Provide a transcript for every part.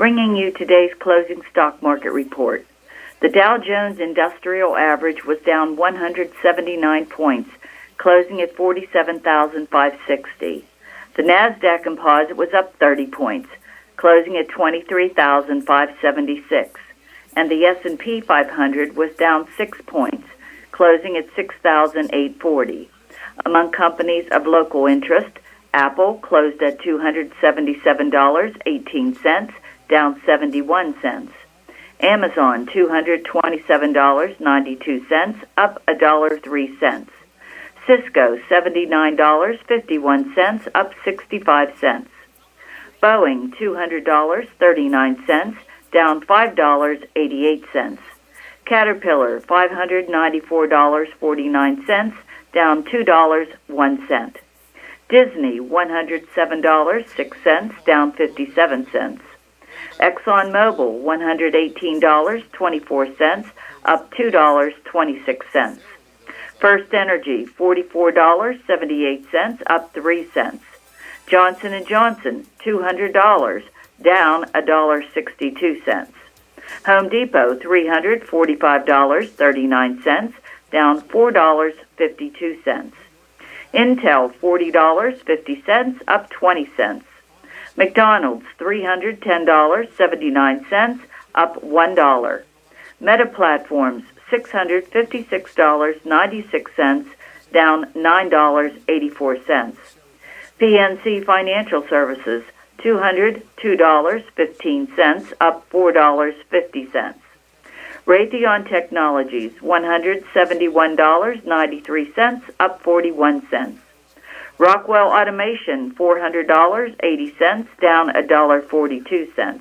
bringing you today's closing stock market report. The Dow Jones Industrial Average was down 179 points, closing at 47,560. The NASDAQ Composite was up 30 points, closing at 23,576. And the S&P 500 was down 6 points, closing at 6,840. Among companies of local interest, Apple closed at $277.18, down 71 cents. Amazon, $227.92, up $1.03. Cisco, $79.51, up 65 cents. Boeing, $200.39, down $5.88. Caterpillar, $594.49, down $2.01. Disney, $107.06, down 57 cents. ExxonMobil, $118.24, up $2.26. First Energy, $44.78, up 3 cents. Johnson & Johnson, $200, down $1.62. Home Depot, $345.39, down $4.52. Intel, $40.50, up 20 cents. McDonald's, $310.79, up $1. Meta Platforms, $656.96, down $9.84. PNC Financial Services, $202.15, up $4.50. Raytheon Technologies, $171.93, up 41 cents. Rockwell Automation, $400.80, down $1.42.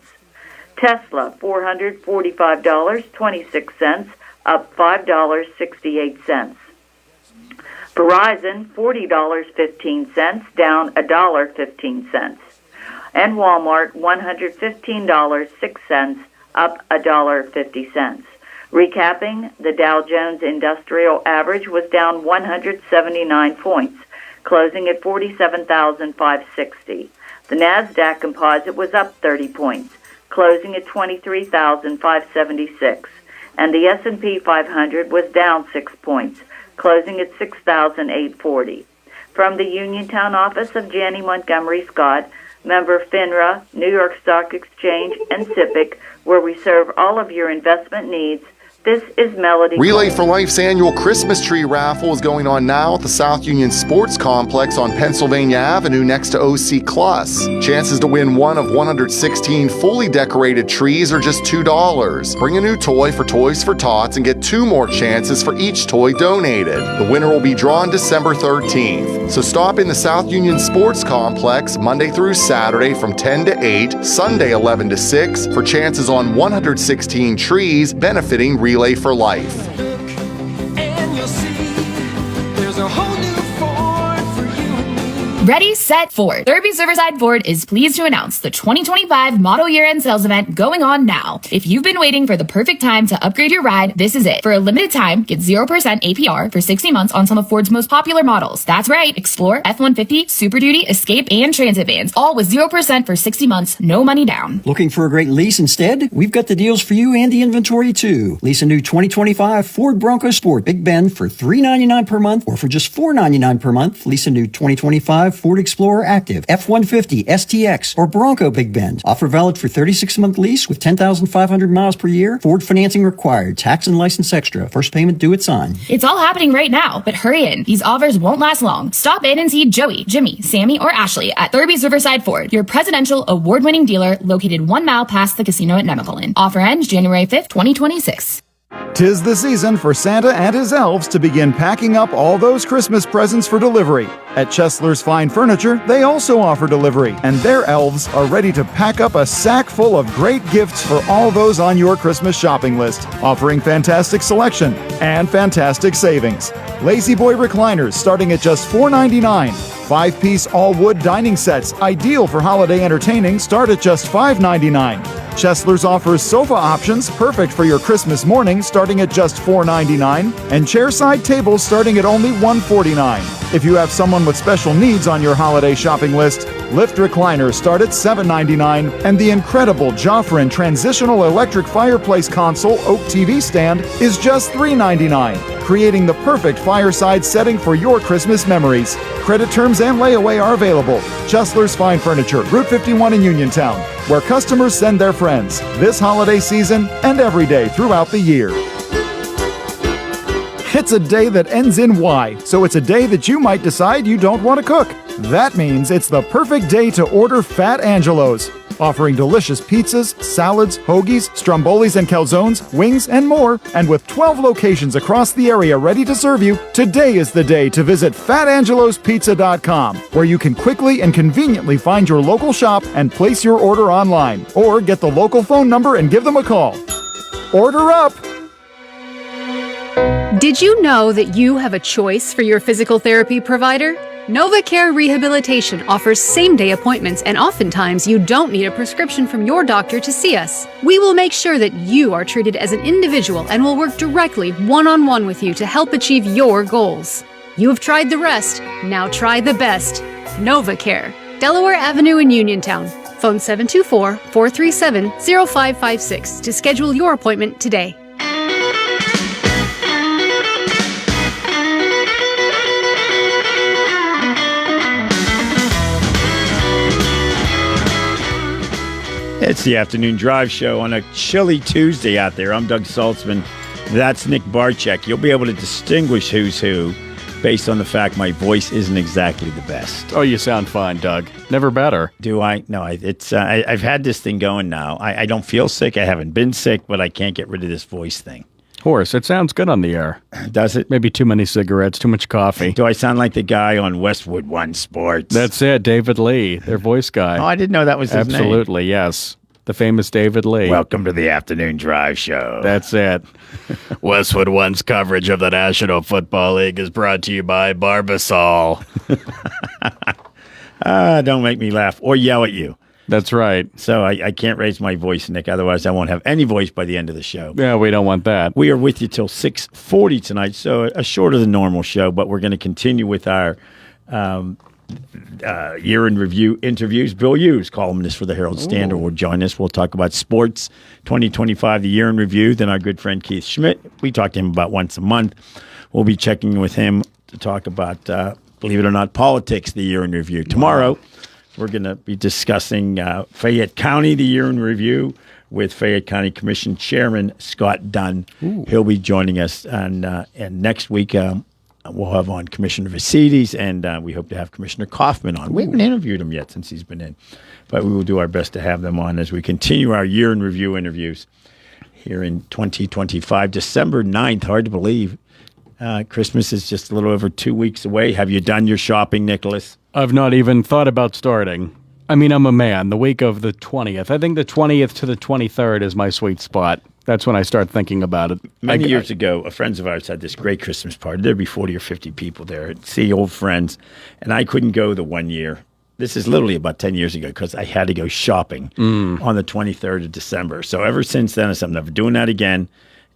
Tesla, $445.26, up $5.68. Verizon, $40.15, down $1.15. And Walmart, $115.06, up $1.50. Recapping, the Dow Jones Industrial Average was down 179 points, closing at 47,560. The NASDAQ Composite was up 30 points, closing at 23,576. And the S&P 500 was down 6 points, closing at 6,840. From the Uniontown office of Janney Montgomery Scott, member FINRA, New York Stock Exchange, and SIPC, where we serve all of your investment needs, this is Melody. Relay for Life's annual Christmas tree raffle is going on now at the South Union Sports Complex on Pennsylvania Avenue next to OC Cluss. Chances to win one of 116 fully decorated trees are just $2. Bring a new toy for Toys for Tots and get 2 more chances for each toy donated. The winner will be drawn December 13th. So stop in the South Union Sports Complex Monday through Saturday from 10 to 8, Sunday 11 to 6 for chances on 116 trees benefiting Relay for Life. Ready, set, Ford. Derby's Riverside Ford is pleased to announce the 2025 model year-end sales event going on now. If you've been waiting for the perfect time to upgrade your ride, this is it. For a limited time, get 0% APR for 60 months on some of Ford's most popular models. That's right, Explorer, F-150, Super Duty, Escape, and Transit vans, all with 0% for 60 months, no money down. Looking for a great lease instead? We've got the deals for you and the inventory too. Lease a new 2025 Ford Bronco Sport Big Bend for $399 per month, or for just $499 per month, lease a new 2025 Ford Explorer Active, F-150, STX, or Bronco Big Bend. Offer valid for 36-month lease with 10,500 miles per year. Ford financing required. Tax and license extra. First payment due at sign. It's all happening right now, but hurry in. These offers won't last long. Stop in and see Joey, Jimmy, Sammy, or Ashley at Thurby's Riverside Ford, your presidential award-winning dealer located 1 mile past the casino at Nemacolin. Offer ends January 5th, 2026. 'Tis the season for Santa and his elves to begin packing up all those Christmas presents for delivery. At Chesler's Fine Furniture, they also offer delivery, and their elves are ready to pack up a sack full of great gifts for all those on your Christmas shopping list, offering fantastic selection and fantastic savings. Lazy Boy recliners starting at just $4.99. 5-piece all-wood dining sets, ideal for holiday entertaining, start at just $5.99. Chesler's offers sofa options, perfect for your Christmas morning, starting at just $4.99, and chairside tables starting at only $1.49. If you have someone with special needs on your holiday shopping list, Lift recliners start at $7.99, and the incredible Joffrin transitional electric fireplace console oak TV stand is just $3.99, creating the perfect fireside setting for your Christmas memories. Credit terms and layaway are available. Chesler's Fine Furniture, Route 51 in Uniontown, where customers send their friends this holiday season and every day throughout the year. It's a day that ends in Y, so it's a day that you might decide you don't want to cook. That means it's the perfect day to order Fat Angelo's. Offering delicious pizzas, salads, hoagies, strombolis and calzones, wings, and more. And with 12 locations across the area ready to serve you, today is the day to visit FatAngelosPizza.com, where you can quickly and conveniently find your local shop and place your order online. Or get the local phone number and give them a call. Order up! Did you know that you have a choice for your physical therapy provider? NovaCare Rehabilitation offers same-day appointments, and oftentimes you don't need a prescription from your doctor to see us. We will make sure that you are treated as an individual and will work directly one-on-one with you to help achieve your goals. You have tried the rest, now try the best. NovaCare, Delaware Avenue in Uniontown. Phone 724-437-0556 to schedule your appointment today. It's the Afternoon Drive Show on a chilly Tuesday out there. I'm Doug Saltzman. That's Nick Barczyk. You'll be able to distinguish who's who based on the fact my voice isn't exactly the best. Oh, you sound fine, Doug. Never better. Do I? No, I've had this thing going now. I don't feel sick. I haven't been sick, but I can't get rid of this voice thing. Horace, it sounds good on the air. Does it? Maybe too many cigarettes, too much coffee. Do I sound like the guy on Westwood One Sports? That's it, David Lee, their voice guy. Oh, I didn't know that was his name. Absolutely, yes. The famous David Lee. Welcome to the Afternoon Drive Show. That's it. Westwood One's coverage of the National Football League is brought to you by Barbasol. Don't make me laugh or yell at you. That's right. So I can't raise my voice, Nick. Otherwise, I won't have any voice by the end of the show. Yeah, we don't want that. We are with you till 6:40 tonight, so a shorter than normal show, but we're going to continue with our year in review interviews. Bill Hughes, columnist for the Herald Standard, will join us. We'll talk about sports 2025, the year in review. Then our good friend Keith Schmidt, we talk to him about once a month. We'll be checking with him to talk about, believe it or not, politics, the year in review. Tomorrow, we're going to be discussing Fayette County, the year in review, with Fayette County Commission Chairman Scott Dunn. He'll be joining us, and next week we'll have on Commissioner Vacides, and we hope to have Commissioner Kaufman on. We haven't interviewed him yet since he's been in, but we will do our best to have them on as we continue our year in review interviews here in 2025. December 9th, hard to believe. Christmas is just a little over 2 weeks away. Have you done your shopping, Nicholas? I've not even thought about starting. I mean, I'm a man. The week of the 20th. I think the 20th to the 23rd is my sweet spot. That's when I start thinking about it. Many years ago, friends of ours had this great Christmas party. There'd be 40 or 50 people there, see old friends. And I couldn't go the one year. This is literally about 10 years ago because I had to go shopping on the 23rd of December. So ever since then, I said, I'm never doing that again.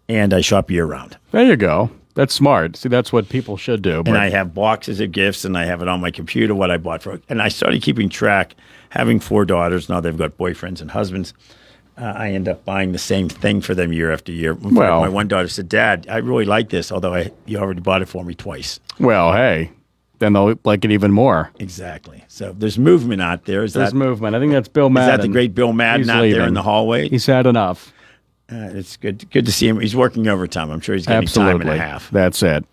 And I shop year round. There you go. That's smart. See, that's what people should do. And I have boxes of gifts, and I have it on my computer, what I bought for it. And I started keeping track, having 4 daughters. Now they've got boyfriends and husbands. I end up buying the same thing for them year after year. Well, my one daughter said, Dad, I really like this, although you already bought it for me twice. Well, hey, then they'll like it even more. Exactly. So there's movement out there. There's movement. I think that's Bill Madden. Is that the great Bill Madden out there in the hallway? He's had enough. It's good to see him. He's working overtime. I'm sure he's getting time and a half. That's it.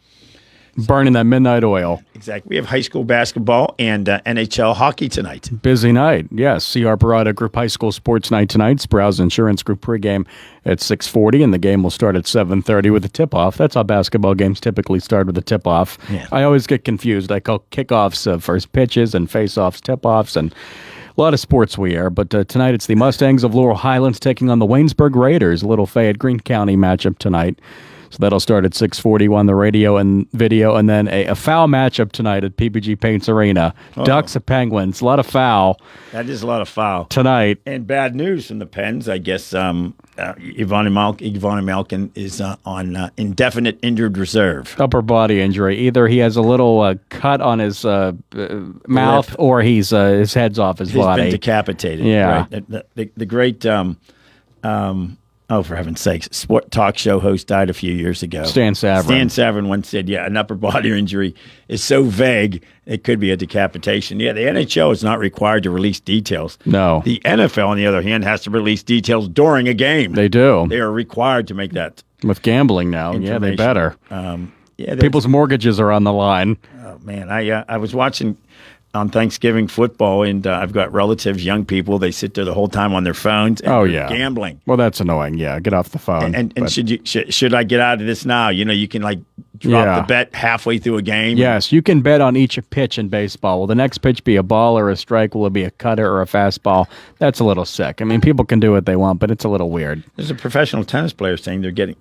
Burning that midnight oil. Exactly. We have high school basketball and NHL hockey tonight. Busy night, yes. CR Parada Group High School Sports Night tonight. Sprouse Insurance Group pregame at 6:40, and the game will start at 7:30 with a tip-off. That's how basketball games typically start, with a tip-off. Yeah. I always get confused. I call kickoffs first pitches and face-offs tip-offs, and a lot of sports we air. But tonight it's the Mustangs of Laurel Highlands taking on the Waynesburg Raiders. A little Fayette Greene County matchup tonight. So that'll start at 6:40 on the radio and video, and then a foul matchup tonight at PPG Paints Arena. Ducks and Penguins, a lot of foul. That is a lot of foul tonight. And bad news from the Pens, I guess. Ivana Malkin is on indefinite injured reserve. Upper body injury. Either he has a little cut on his mouth, or his head's off his body. He's been decapitated. Yeah. Right. The great, for heaven's sakes, sport talk show host died a few years ago. Stan Savran. Stan Savran once said, an upper body injury is so vague, it could be a decapitation. Yeah, the NHL is not required to release details. No. The NFL, on the other hand, has to release details during a game. They do. They are required to make that. With gambling now, yeah, they better. People's mortgages are on the line. Oh, man. I was watching on Thanksgiving football, and I've got relatives, young people. They sit there the whole time on their phones. And they're gambling. Well, that's annoying. Yeah, get off the phone. And should I get out of this now? You can drop the bet halfway through a game. Yes, you can bet on each pitch in baseball. Will the next pitch be a ball or a strike? Will it be a cutter or a fastball? That's a little sick. I mean, people can do what they want, but it's a little weird. There's a professional tennis player saying they're getting,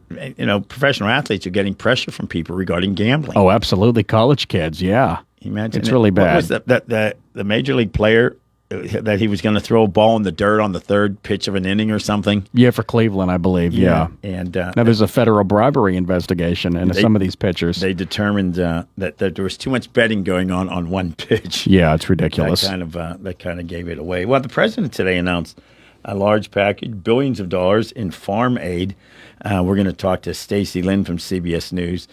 professional athletes are getting pressure from people regarding gambling. Oh, absolutely. College kids, yeah. Imagine it's really bad. What was the major league player that he was going to throw a ball in the dirt on the third pitch of an inning or something? Yeah, for Cleveland, I believe. Yeah. And now there's a federal bribery investigation into some of these pitchers. They determined that there was too much betting going on one pitch. Yeah, it's ridiculous. That kind of gave it away. Well, the president today announced a large package, billions of dollars in farm aid. We're going to talk to Stacey Lynn from CBS News.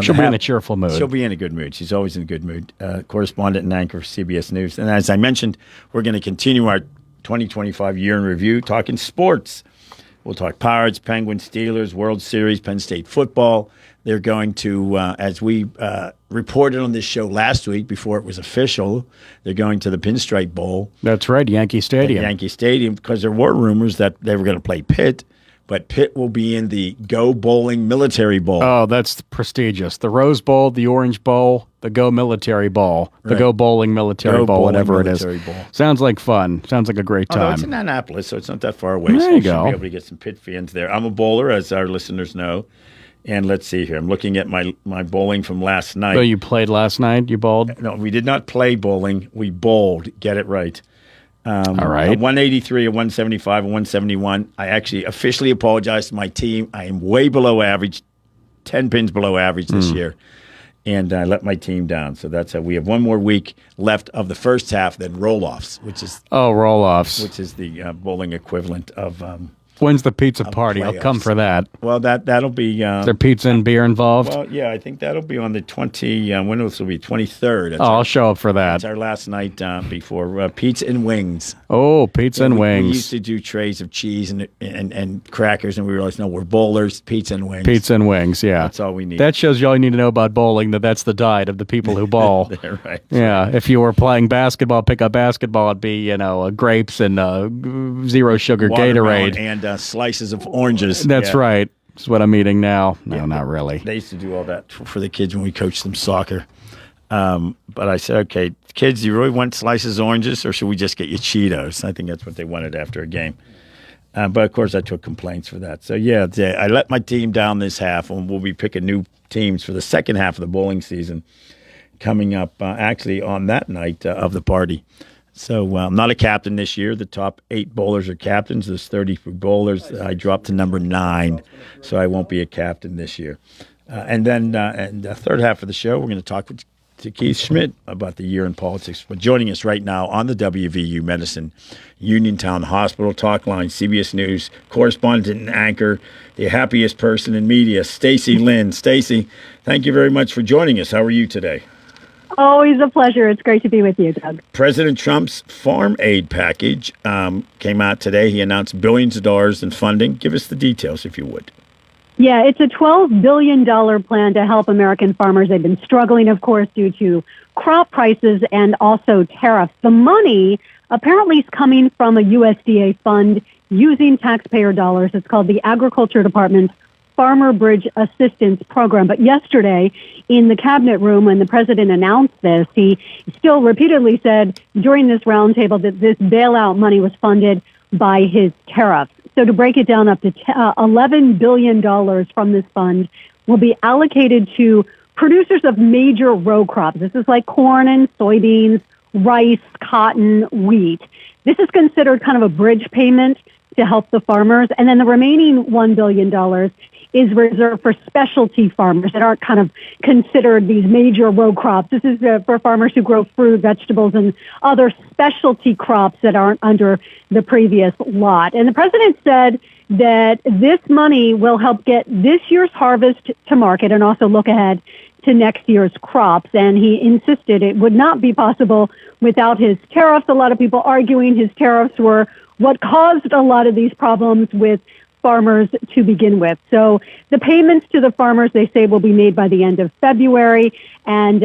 She'll be in a cheerful mood. She'll be in a good mood. She's always in a good mood. Correspondent and anchor for CBS News. And as I mentioned, we're going to continue our 2025 year in review, talking sports. We'll talk Pirates, Penguins, Steelers, World Series, Penn State football. They're going to, as we reported on this show last week before it was official, they're going to the Pinstripe Bowl. That's right, Yankee Stadium. Yankee Stadium, because there were rumors that they were going to play Pitt. But Pitt will be in the Go Bowling Military Bowl. Oh, that's prestigious. The Rose Bowl, the Orange Bowl, the Go Military Bowl, the Go Bowling Military Bowl, whatever it is. Bowl. Sounds like fun. Sounds like a great time. It's in Annapolis, so it's not that far away. There you go. We'll be able to get some Pitt fans there. I'm a bowler, as our listeners know. And let's see here. I'm looking at my bowling from last night. So you played last night? You bowled? No, we did not play bowling. We bowled. Get it right. All right. A 183, a 175, a 171. I actually officially apologize to my team. I am way below average, 10 pins below average this year. And I let my team down. So that's how we have one more week left of the first half, then roll-offs, which is roll-offs, which is the bowling equivalent of when's the pizza party? I'll come for that. Well, that'll be. Is there pizza and beer involved? Well, yeah, I think that'll be on the 23rd. I'll show up for that. It's our last night before pizza and wings. Oh, pizza and wings. We used to do trays of cheese and crackers, and we realized, no, we're bowlers, pizza and wings. Pizza and wings, yeah. That's all we need. That shows you all you need to know about bowling, that's the diet of the people who bowl. Right. Yeah, if you were playing basketball, pick up basketball, it'd be, grapes and zero sugar Watermelon Gatorade. And slices of oranges. That's right. That's what I'm eating now. No, not really. They used to do all that for the kids when we coached them soccer. But I said, okay, kids, you really want slices of oranges, or should we just get you Cheetos? I think that's what they wanted after a game. But, of course, I took complaints for that. So, yeah, I let my team down this half, and we'll be picking new teams for the second half of the bowling season coming up actually on that night of the party. So I'm not a captain this year. The top 8 bowlers are captains. There's 33 bowlers. I dropped to number 9, so I won't be a captain this year. And then in the third half of the show, we're going to talk to Keith Schmidt about the year in politics. But joining us right now on the WVU Medicine Uniontown Hospital Talk Line, CBS News correspondent and anchor, the happiest person in media, Stacey Lynn. Stacey, thank you very much for joining us. How are you today? Always a pleasure. It's great to be with you, Doug. President Trump's farm aid package came out today. He announced billions of dollars in funding. Give us the details, if you would. Yeah, it's a $12 billion plan to help American farmers. They've been struggling, of course, due to crop prices and also tariffs. The money apparently is coming from a USDA fund using taxpayer dollars. It's called the Agriculture Department's Farmer Bridge Assistance Program. But yesterday, in the cabinet room, when the president announced this, he still repeatedly said during this roundtable that this bailout money was funded by his tariffs. So to break it down, up to $11 billion from this fund will be allocated to producers of major row crops. This is like corn and soybeans, rice, cotton, wheat. This is considered kind of a bridge payment to help the farmers. And then the remaining $1 billion is reserved for specialty farmers that aren't kind of considered these major row crops. This is for farmers who grow fruit, vegetables, and other specialty crops that aren't under the previous lot. And the president said that this money will help get this year's harvest to market and also look ahead to next year's crops. And he insisted it would not be possible without his tariffs. A lot of people arguing his tariffs were what caused a lot of these problems with farmers to begin with. So the payments to the farmers, they say, will be made by the end of February. And,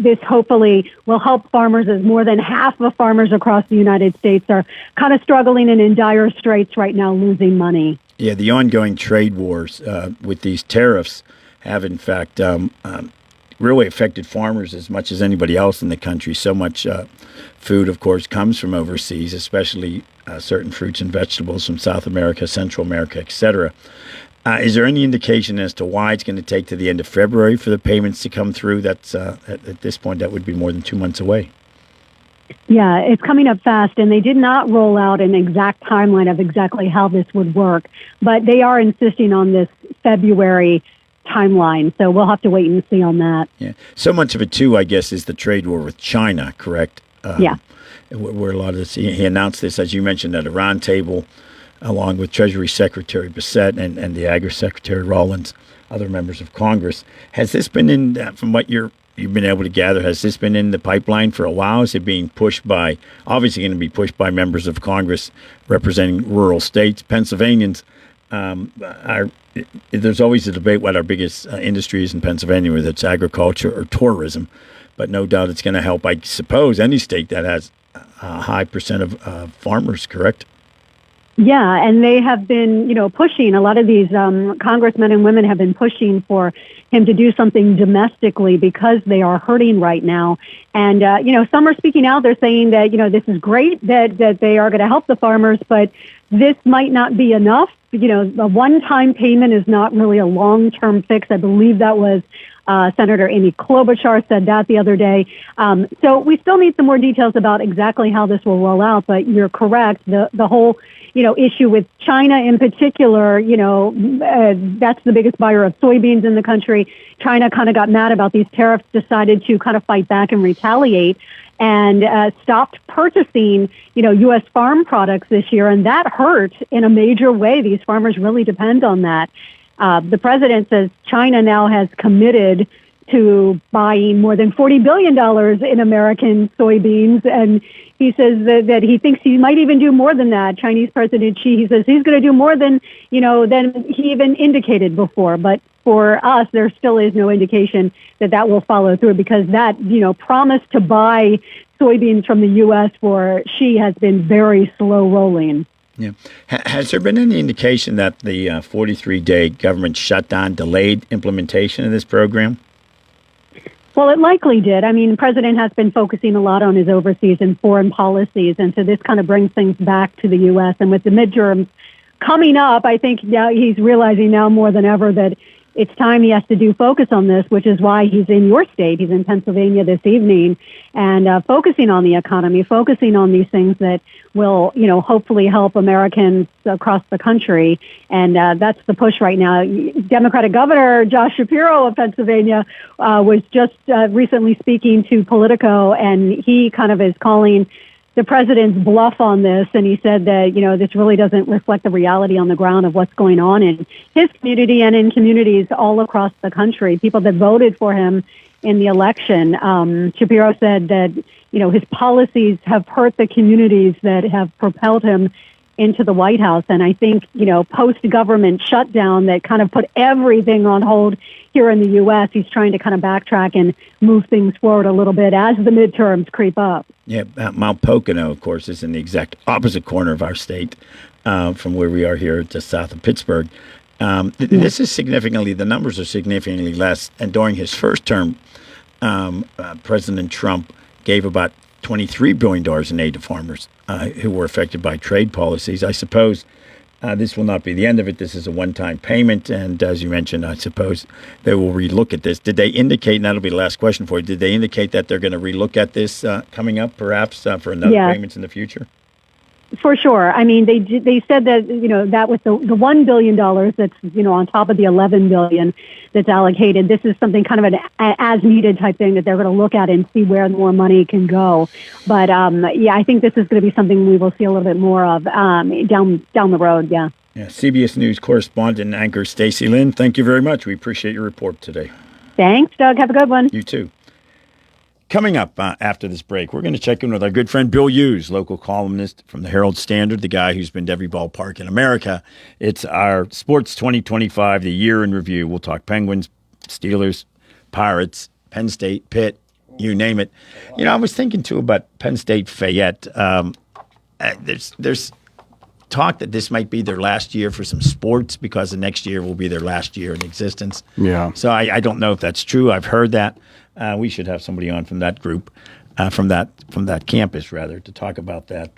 this hopefully will help farmers, as more than half of farmers across the United States are kind of struggling and in dire straits right now, losing money. Yeah, the ongoing trade wars with these tariffs have, in fact, really affected farmers as much as anybody else in the country. So much food, of course, comes from overseas, especially certain fruits and vegetables from South America, Central America, etc. Is there any indication as to why it's going to take to the end of February for the payments to come through? That's at this point, that would be more than 2 months away. Yeah, it's coming up fast, and they did not roll out an exact timeline of exactly how this would work, but they are insisting on this February timeline, so we'll have to wait and see on that. Yeah, so much of it too, I guess, is the trade war with China, correct? Yeah. Where a lot of this, he announced this, as you mentioned, at a roundtable, along with Treasury Secretary Bissett and the Agri Secretary Rollins, other members of Congress. Has this been in, from what you've been able to gather, has this been in the pipeline for a while? Is it being pushed by, obviously going to be pushed by members of Congress representing rural states? Pennsylvanians there's always a debate what our biggest industry is in Pennsylvania, whether it's agriculture or tourism. But no doubt it's going to help, I suppose, any state that has a high percent of farmers, correct? Yeah, and they have been, pushing. A lot of these congressmen and women have been pushing for him to do something domestically because they are hurting right now. And, some are speaking out. They're saying that, this is great that they are going to help the farmers, but this might not be enough. A one-time payment is not really a long-term fix. I believe that was Senator Amy Klobuchar said that the other day. So we still need some more details about exactly how this will roll out, but you're correct. The whole, issue with China in particular, that's the biggest buyer of soybeans in the country. China kind of got mad about these tariffs, decided to kind of fight back and retaliate, and stopped purchasing, U.S. farm products this year. And that hurt in a major way. These farmers really depend on that. The president says China now has committed to buying more than $40 billion in American soybeans. And he says that he thinks he might even do more than that. Chinese President Xi, he says he's going to do more than he even indicated before. But for us, there still is no indication that will follow through, because that, promise to buy soybeans from the U.S. for Xi has been very slow rolling. Yeah. Has there been any indication that the 43-day government shutdown delayed implementation of this program? Well, it likely did. I mean, the president has been focusing a lot on his overseas and foreign policies, and so this kind of brings things back to the U.S. And with the midterms coming up, I think now he's realizing now more than ever that it's time he has to focus on this, which is why he's in your state. He's in Pennsylvania this evening, and focusing on the economy, focusing on these things that will, hopefully help Americans across the country. And that's the push right now. Democratic Governor Josh Shapiro of Pennsylvania was just recently speaking to Politico, and he kind of is calling the president's bluff on this, and he said that, this really doesn't reflect the reality on the ground of what's going on in his community and in communities all across the country, people that voted for him in the election. Shapiro said that, his policies have hurt the communities that have propelled him into the White House. And I think, post-government shutdown that kind of put everything on hold here in the U.S., he's trying to kind of backtrack and move things forward a little bit as the midterms creep up. Yeah, Mount Pocono, of course, is in the exact opposite corner of our state from where we are here, just south of Pittsburgh. This is the numbers are significantly less. And during his first term, President Trump gave about $23 billion in aid to farmers who were affected by trade policies. I suppose this will not be the end of it. This is a one-time payment. And as you mentioned, I suppose they will relook at this. Did they indicate, and that'll be the last question for you, did they indicate that they're going to relook at this coming up, perhaps, for another payments in the future? For sure. I mean, they said that, that with the $1 billion that's, on top of the $11 billion that's allocated, this is something kind of an as needed type thing that they're going to look at and see where more money can go. But I think this is going to be something we will see a little bit more of down the road. Yeah. Yeah. CBS News correspondent and anchor Stacey Lynn, thank you very much. We appreciate your report today. Thanks, Doug. Have a good one. You too. Coming up after this break, we're going to check in with our good friend Bill Hughes, local columnist from the Herald Standard, the guy who's been to every ballpark in America. It's our Sports 2025, the year in review. We'll talk Penguins, Steelers, Pirates, Penn State, Pitt, you name it. I was thinking, too, about Penn State Fayette. There's talk that this might be their last year for some sports because the next year will be their last year in existence. Yeah. So I don't know if that's true. I've heard that. We should have somebody on from that group, from that campus rather, to talk about that.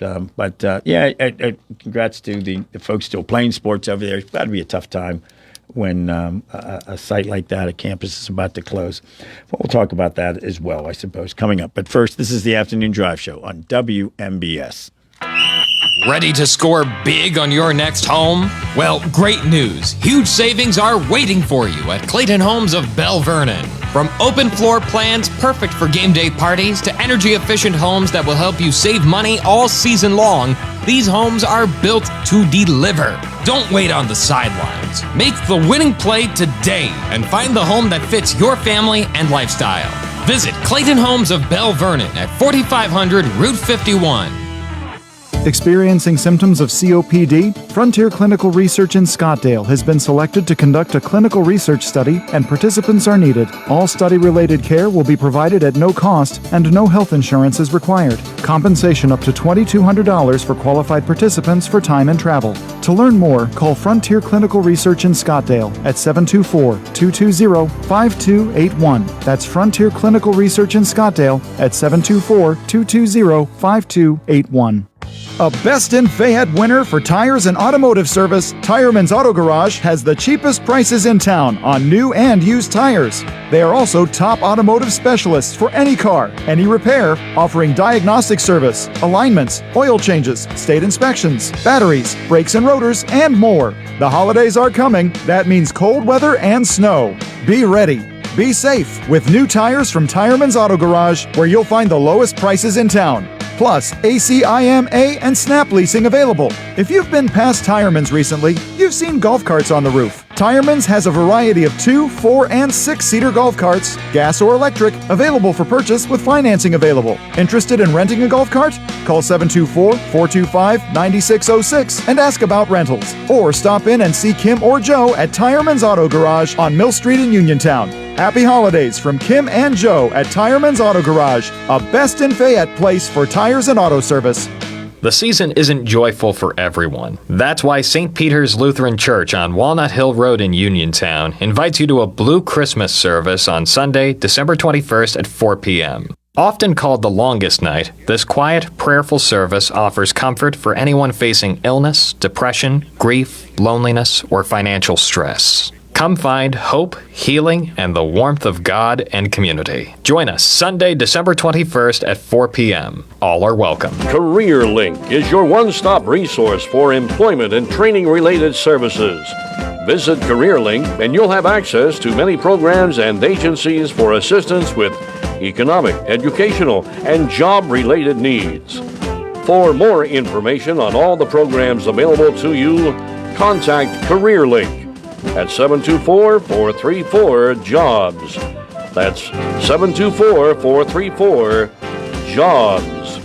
Congrats to the folks still playing sports over there. It's got to be a tough time when a site like that, a campus, is about to close. Well, we'll talk about that as well, I suppose, coming up. But first, this is the Afternoon Drive Show on WMBS. Ready to score big on your next home? Well, great news. Huge savings are waiting for you at Clayton Homes of Bell Vernon. From open floor plans perfect for game day parties to energy-efficient homes that will help you save money all season long, these homes are built to deliver. Don't wait on the sidelines. Make the winning play today and find the home that fits your family and lifestyle. Visit Clayton Homes of Bell Vernon at 4500 Route 51. Experiencing symptoms of COPD? Frontier Clinical Research in Scottsdale has been selected to conduct a clinical research study, and participants are needed. All study-related care will be provided at no cost, and no health insurance is required. Compensation up to $2,200 for qualified participants for time and travel. To learn more, call Frontier Clinical Research in Scottsdale at 724-220-5281. That's Frontier Clinical Research in Scottsdale at 724-220-5281. A Best in Fayette winner for tires and automotive service, Tireman's Auto Garage has the cheapest prices in town on new and used tires. They are also top automotive specialists for any car, any repair, offering diagnostic service, alignments, oil changes, state inspections, batteries, brakes and rotors, and more. The holidays are coming. That means cold weather and snow. Be ready. Be safe with new tires from Tireman's Auto Garage, where you'll find the lowest prices in town. Plus, ACIMA and Snap leasing available. If you've been past Tireman's recently, you've seen golf carts on the roof. Tireman's has a variety of 2, 4, and 6-seater golf carts, gas or electric, available for purchase with financing available. Interested in renting a golf cart? Call 724-425-9606 and ask about rentals. Or stop in and see Kim or Joe at Tireman's Auto Garage on Mill Street in Uniontown. Happy holidays from Kim and Joe at Tireman's Auto Garage, a Best in Fayette place for tires and auto service. The season isn't joyful for everyone. That's why St. Peter's Lutheran Church on Walnut Hill Road in Uniontown invites you to a Blue Christmas service on Sunday, December 21st at 4 p.m. Often called the longest night, this quiet, prayerful service offers comfort for anyone facing illness, depression, grief, loneliness, or financial stress. Come find hope, healing, and the warmth of God and community. Join us Sunday, December 21st at 4 p.m. All are welcome. CareerLink is your one-stop resource for employment and training-related services. Visit CareerLink and you'll have access to many programs and agencies for assistance with economic, educational, and job-related needs. For more information on all the programs available to you, contact CareerLink at 724-434-JOBS. That's 724-434-JOBS.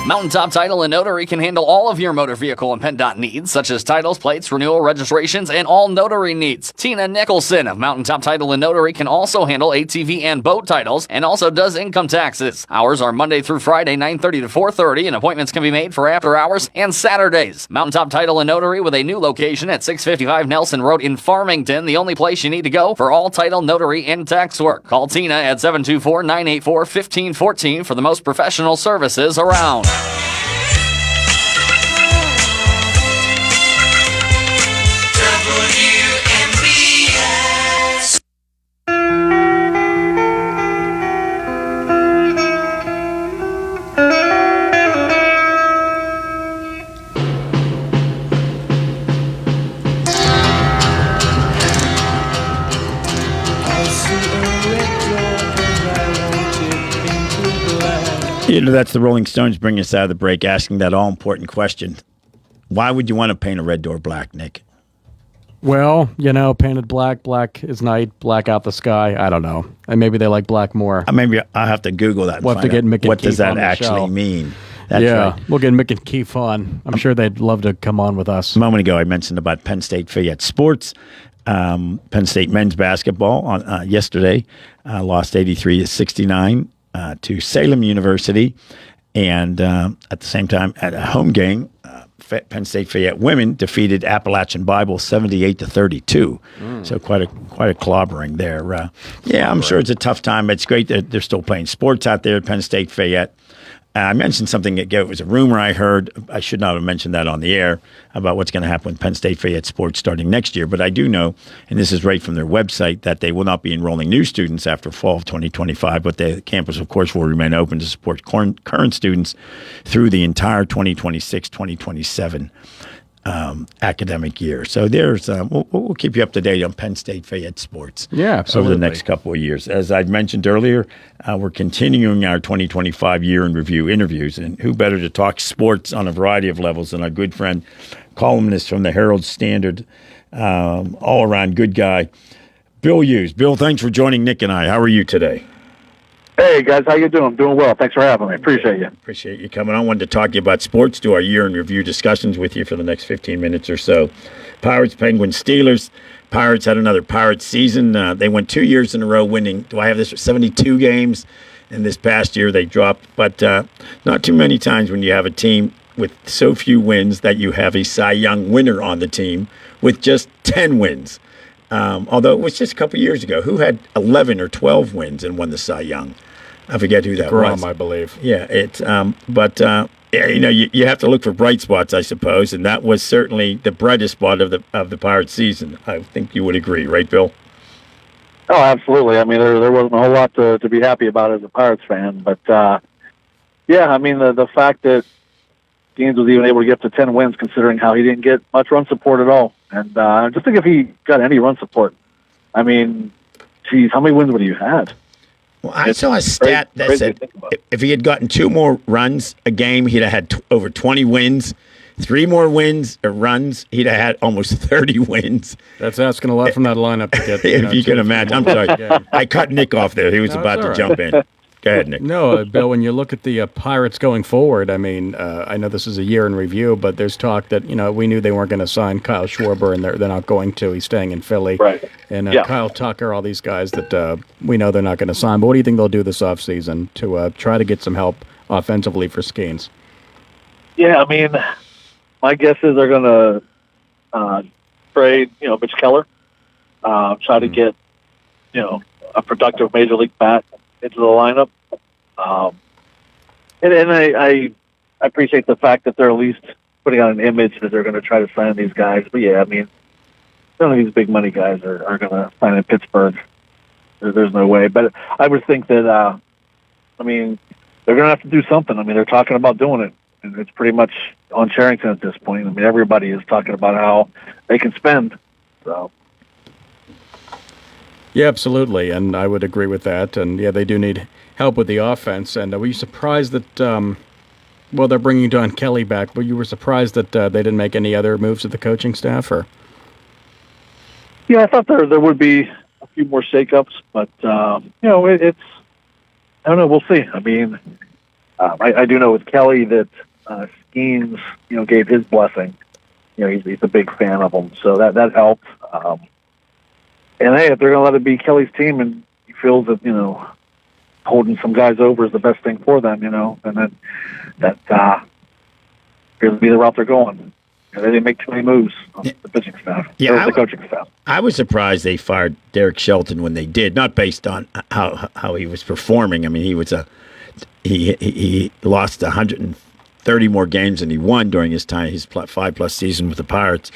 Mountaintop Title and Notary can handle all of your motor vehicle and PennDOT needs, such as titles, plates, renewal, registrations, and all notary needs. Tina Nicholson of Mountaintop Title and Notary can also handle ATV and boat titles, and also does income taxes. Hours are Monday through Friday, 9:30 to 4:30, and appointments can be made for after hours and Saturdays. Mountaintop Title and Notary with a new location at 655 Nelson Road in Farmington, the only place you need to go for all title, notary, and tax work. Call Tina at 724-984-1514 for the most professional services around. that's the Rolling Stones bringing us out of the break, asking that all-important question. Why would you want to paint a red door black, Nick? Well, painted black, black is night, black out the sky. I don't know. And maybe they like black more. Maybe I'll have to Google that and We'll have find to get out Mick and what Keith does that on the actually show. mean. That's right. We'll get Mick and Keith on. I'm sure they'd love to come on with us. A moment ago, I mentioned about Penn State Fayette sports. Penn State men's basketball on yesterday lost 83-69 to Salem University, and at the same time, at a home game, Penn State Fayette women defeated Appalachian Bible 78-32. So quite a clobbering there. I'm sure it's a tough time. It's great that they're still playing sports out there at Penn State Fayette. I mentioned something. It was a rumor I heard. I should not have mentioned that on the air about what's going to happen with Penn State Fayette sports starting next year. But I do know, and this is right from their website, that they will not be enrolling new students after fall of 2025. But the campus, of course, will remain open to support current students through the entire 2026-2027 academic year. So there's we'll keep you up to date on Penn State Fayette sports over the next couple of years. As I mentioned earlier, we're continuing our 2025 year in review interviews, and who better to talk sports on a variety of levels than our good friend, columnist from the Herald Standard, all around good guy, Bill Hughes. Bill, thanks for joining Nick and I. How are you today? Hey, guys, how you doing? I'm doing well. Thanks for having me. Appreciate you. Appreciate you coming on. I wanted to talk to you about sports, do our year in review discussions with you for the next 15 minutes or so. Pirates, Penguins, Steelers. Pirates had another Pirates season. They went 2 years in a row winning, 72 games. And this past year they dropped. But not too many times when you have a team with so few wins that you have a Cy Young winner on the team with just 10 wins. Although it was just a couple years ago. Who had 11 or 12 wins and won the Cy Young? I forget who that was. I believe. Yeah, it's you have to look for bright spots, I suppose, and that was certainly the brightest spot of the Pirates season. I think you would agree, right, Bill? Oh, absolutely. I mean, there wasn't a whole lot to be happy about as a Pirates fan, but I mean, the fact that Gaines was even able to get to 10 wins, considering how he didn't get much run support at all, and I just think if he got any run support, I mean, geez, how many wins would he have had? Well, I saw a stat that said if he had gotten 2 more runs a game, he'd have had over 20 wins. 3 more wins or runs, he'd have had almost 30 wins. That's asking a lot from that lineup to get. If you can imagine. I'm sorry. I cut Nick off there. He was about to jump in. Go ahead, Nick. No, Bill, when you look at the Pirates going forward, I mean, I know this is a year in review, but there's talk that, we knew they weren't going to sign Kyle Schwarber, and they're not going to. He's staying in Philly. Right. And Kyle Tucker, all these guys that we know they're not going to sign. But what do you think they'll do this offseason to try to get some help offensively for Skeens? Yeah, I mean, my guess is they're going to trade, Mitch Keller, try to get, a productive major league bat into the lineup. And I appreciate the fact that they're at least putting out an image that they're going to try to sign these guys. But yeah, I mean, none of these big money guys are going to sign in Pittsburgh. There's no way. But I would think that, I mean, they're going to have to do something. I mean, they're talking about doing it. And it's pretty much on Cherington at this point. I mean, everybody is talking about how they can spend. So. Yeah, absolutely, and I would agree with that. And yeah, they do need help with the offense. And were you surprised that, they're bringing Don Kelly back, but you were surprised that they didn't make any other moves to the coaching staff, or? Yeah, I thought there would be a few more shakeups, but it's I don't know. We'll see. I mean, I do know with Kelly that Skeens, gave his blessing. He's a big fan of him, so that helped. And hey, if they're going to let it be Kelly's team and he feels that, holding some guys over is the best thing for them, and then that appears to be the route they're going. They didn't make too many moves on the pitching staff, or the coaching staff. I was surprised they fired Derek Shelton when they did, not based on how he was performing. I mean, he was he lost 130 more games than he won during his 5+ season with the Pirates.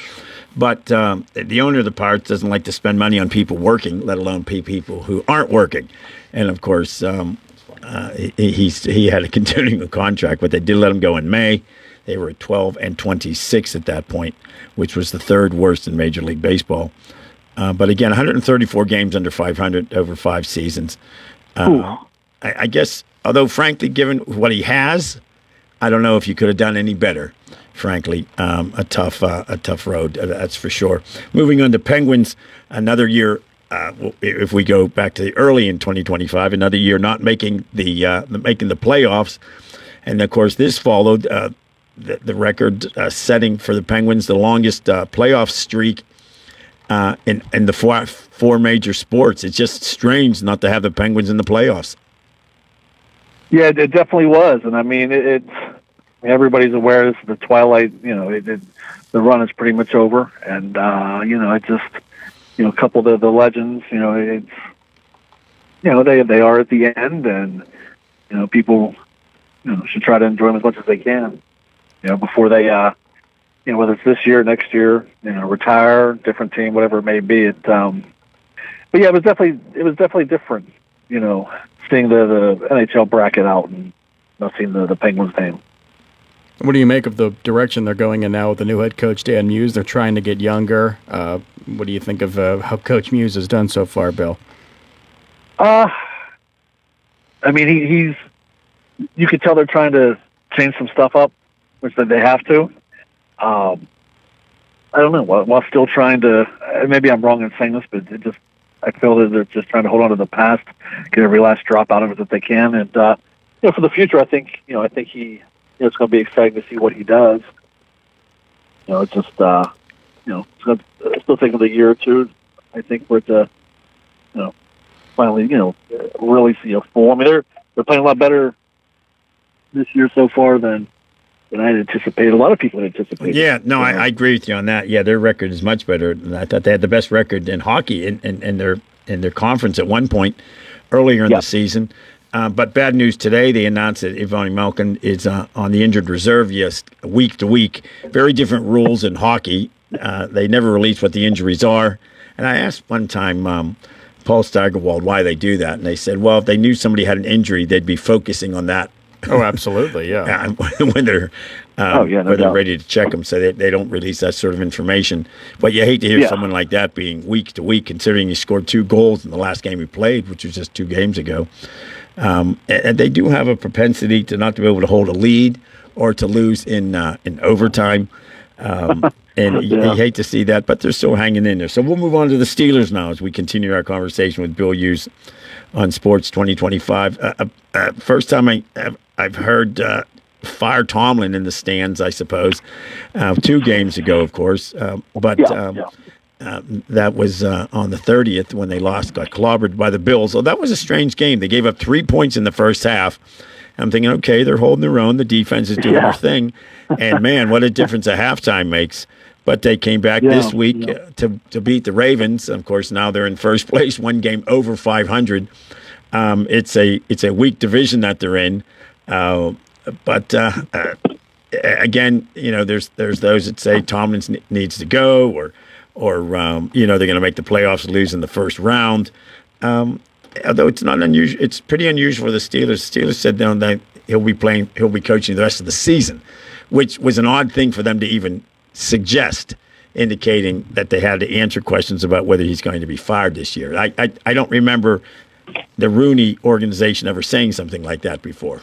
But the owner of the Pirates doesn't like to spend money on people working, let alone people who aren't working. And of course, he had a continuing contract, but they did let him go in May. They were at 12-26 at that point, which was the 3rd worst in Major League Baseball. But again, 134 games under 500 over 5 seasons. I guess although frankly, given what he has, I don't know if you could have done any better. Frankly, a tough road, that's for sure. Moving on to Penguins, another year. If we go back to the early in 2025, another year not making the playoffs, and of course this followed the record setting for the Penguins, the longest playoff streak in the four major sports. It's just strange not to have the Penguins in the playoffs. Yeah, it definitely was, and I mean it's. Everybody's aware this is the twilight. The run is pretty much over, and it just, a couple of the legends. It's, they are at the end, and people, should try to enjoy them as much as they can. Before they, whether it's this year, next year, retire, different team, whatever it may be. But yeah, it was definitely different. Seeing the NHL bracket out and seeing the Penguins name. What do you make of the direction they're going in now with the new head coach, Dan Muse? They're trying to get younger. What do you think of how Coach Muse has done so far, Bill? I mean, he's. You could tell they're trying to change some stuff up, which they have to. I don't know, while still trying to. Maybe I'm wrong in saying this, but I feel that they're just trying to hold on to the past, get every last drop out of it that they can, and for the future, I think he. It's going to be exciting to see what he does. It's just, it's still taking a year or two, I think, for it to, finally, really see a form. I mean, they're playing a lot better this year so far than I had anticipated. A lot of people had anticipated. Yeah, no, I agree with you on that. Yeah, their record is much better. I thought they had the best record in hockey in their conference at one point earlier in the season. But bad news today, they announced that Evgeny Malkin is on the injured reserve, yes, week to week. Very different rules in hockey. They never release what the injuries are. And I asked one time Paul Steigerwald why they do that. And they said, well, if they knew somebody had an injury, they'd be focusing on that. Oh, absolutely, yeah. When they're ready to check them, so they don't release that sort of information. But you hate to hear someone like that being week to week, considering he scored 2 goals in the last game he played, which was just 2 games ago. And they do have a propensity to not to be able to hold a lead or to lose in overtime. And you hate to see that, but they're still hanging in there. So we'll move on to the Steelers now as we continue our conversation with Bill Hughes on Sports 2025. First time I've heard fire Tomlin in the stands, I suppose. 2 games ago, of course. That was on the 30th when they got clobbered by the Bills. So that was a strange game. They gave up 3 points in the first half. I'm thinking, okay, they're holding their own. The defense is doing their thing. And, man, what a difference a halftime makes. But they came back this week to beat the Ravens. Of course, now they're in first place, 1 game over 500. It's a weak division that they're in. But again, there's those that say Tomlin needs to go or they're going to make the playoffs and lose in the first round. Although it's not unusual, it's pretty unusual for the Steelers. The Steelers said that he'll be coaching the rest of the season, which was an odd thing for them to even suggest, indicating that they had to answer questions about whether he's going to be fired this year. I don't remember the Rooney organization ever saying something like that before.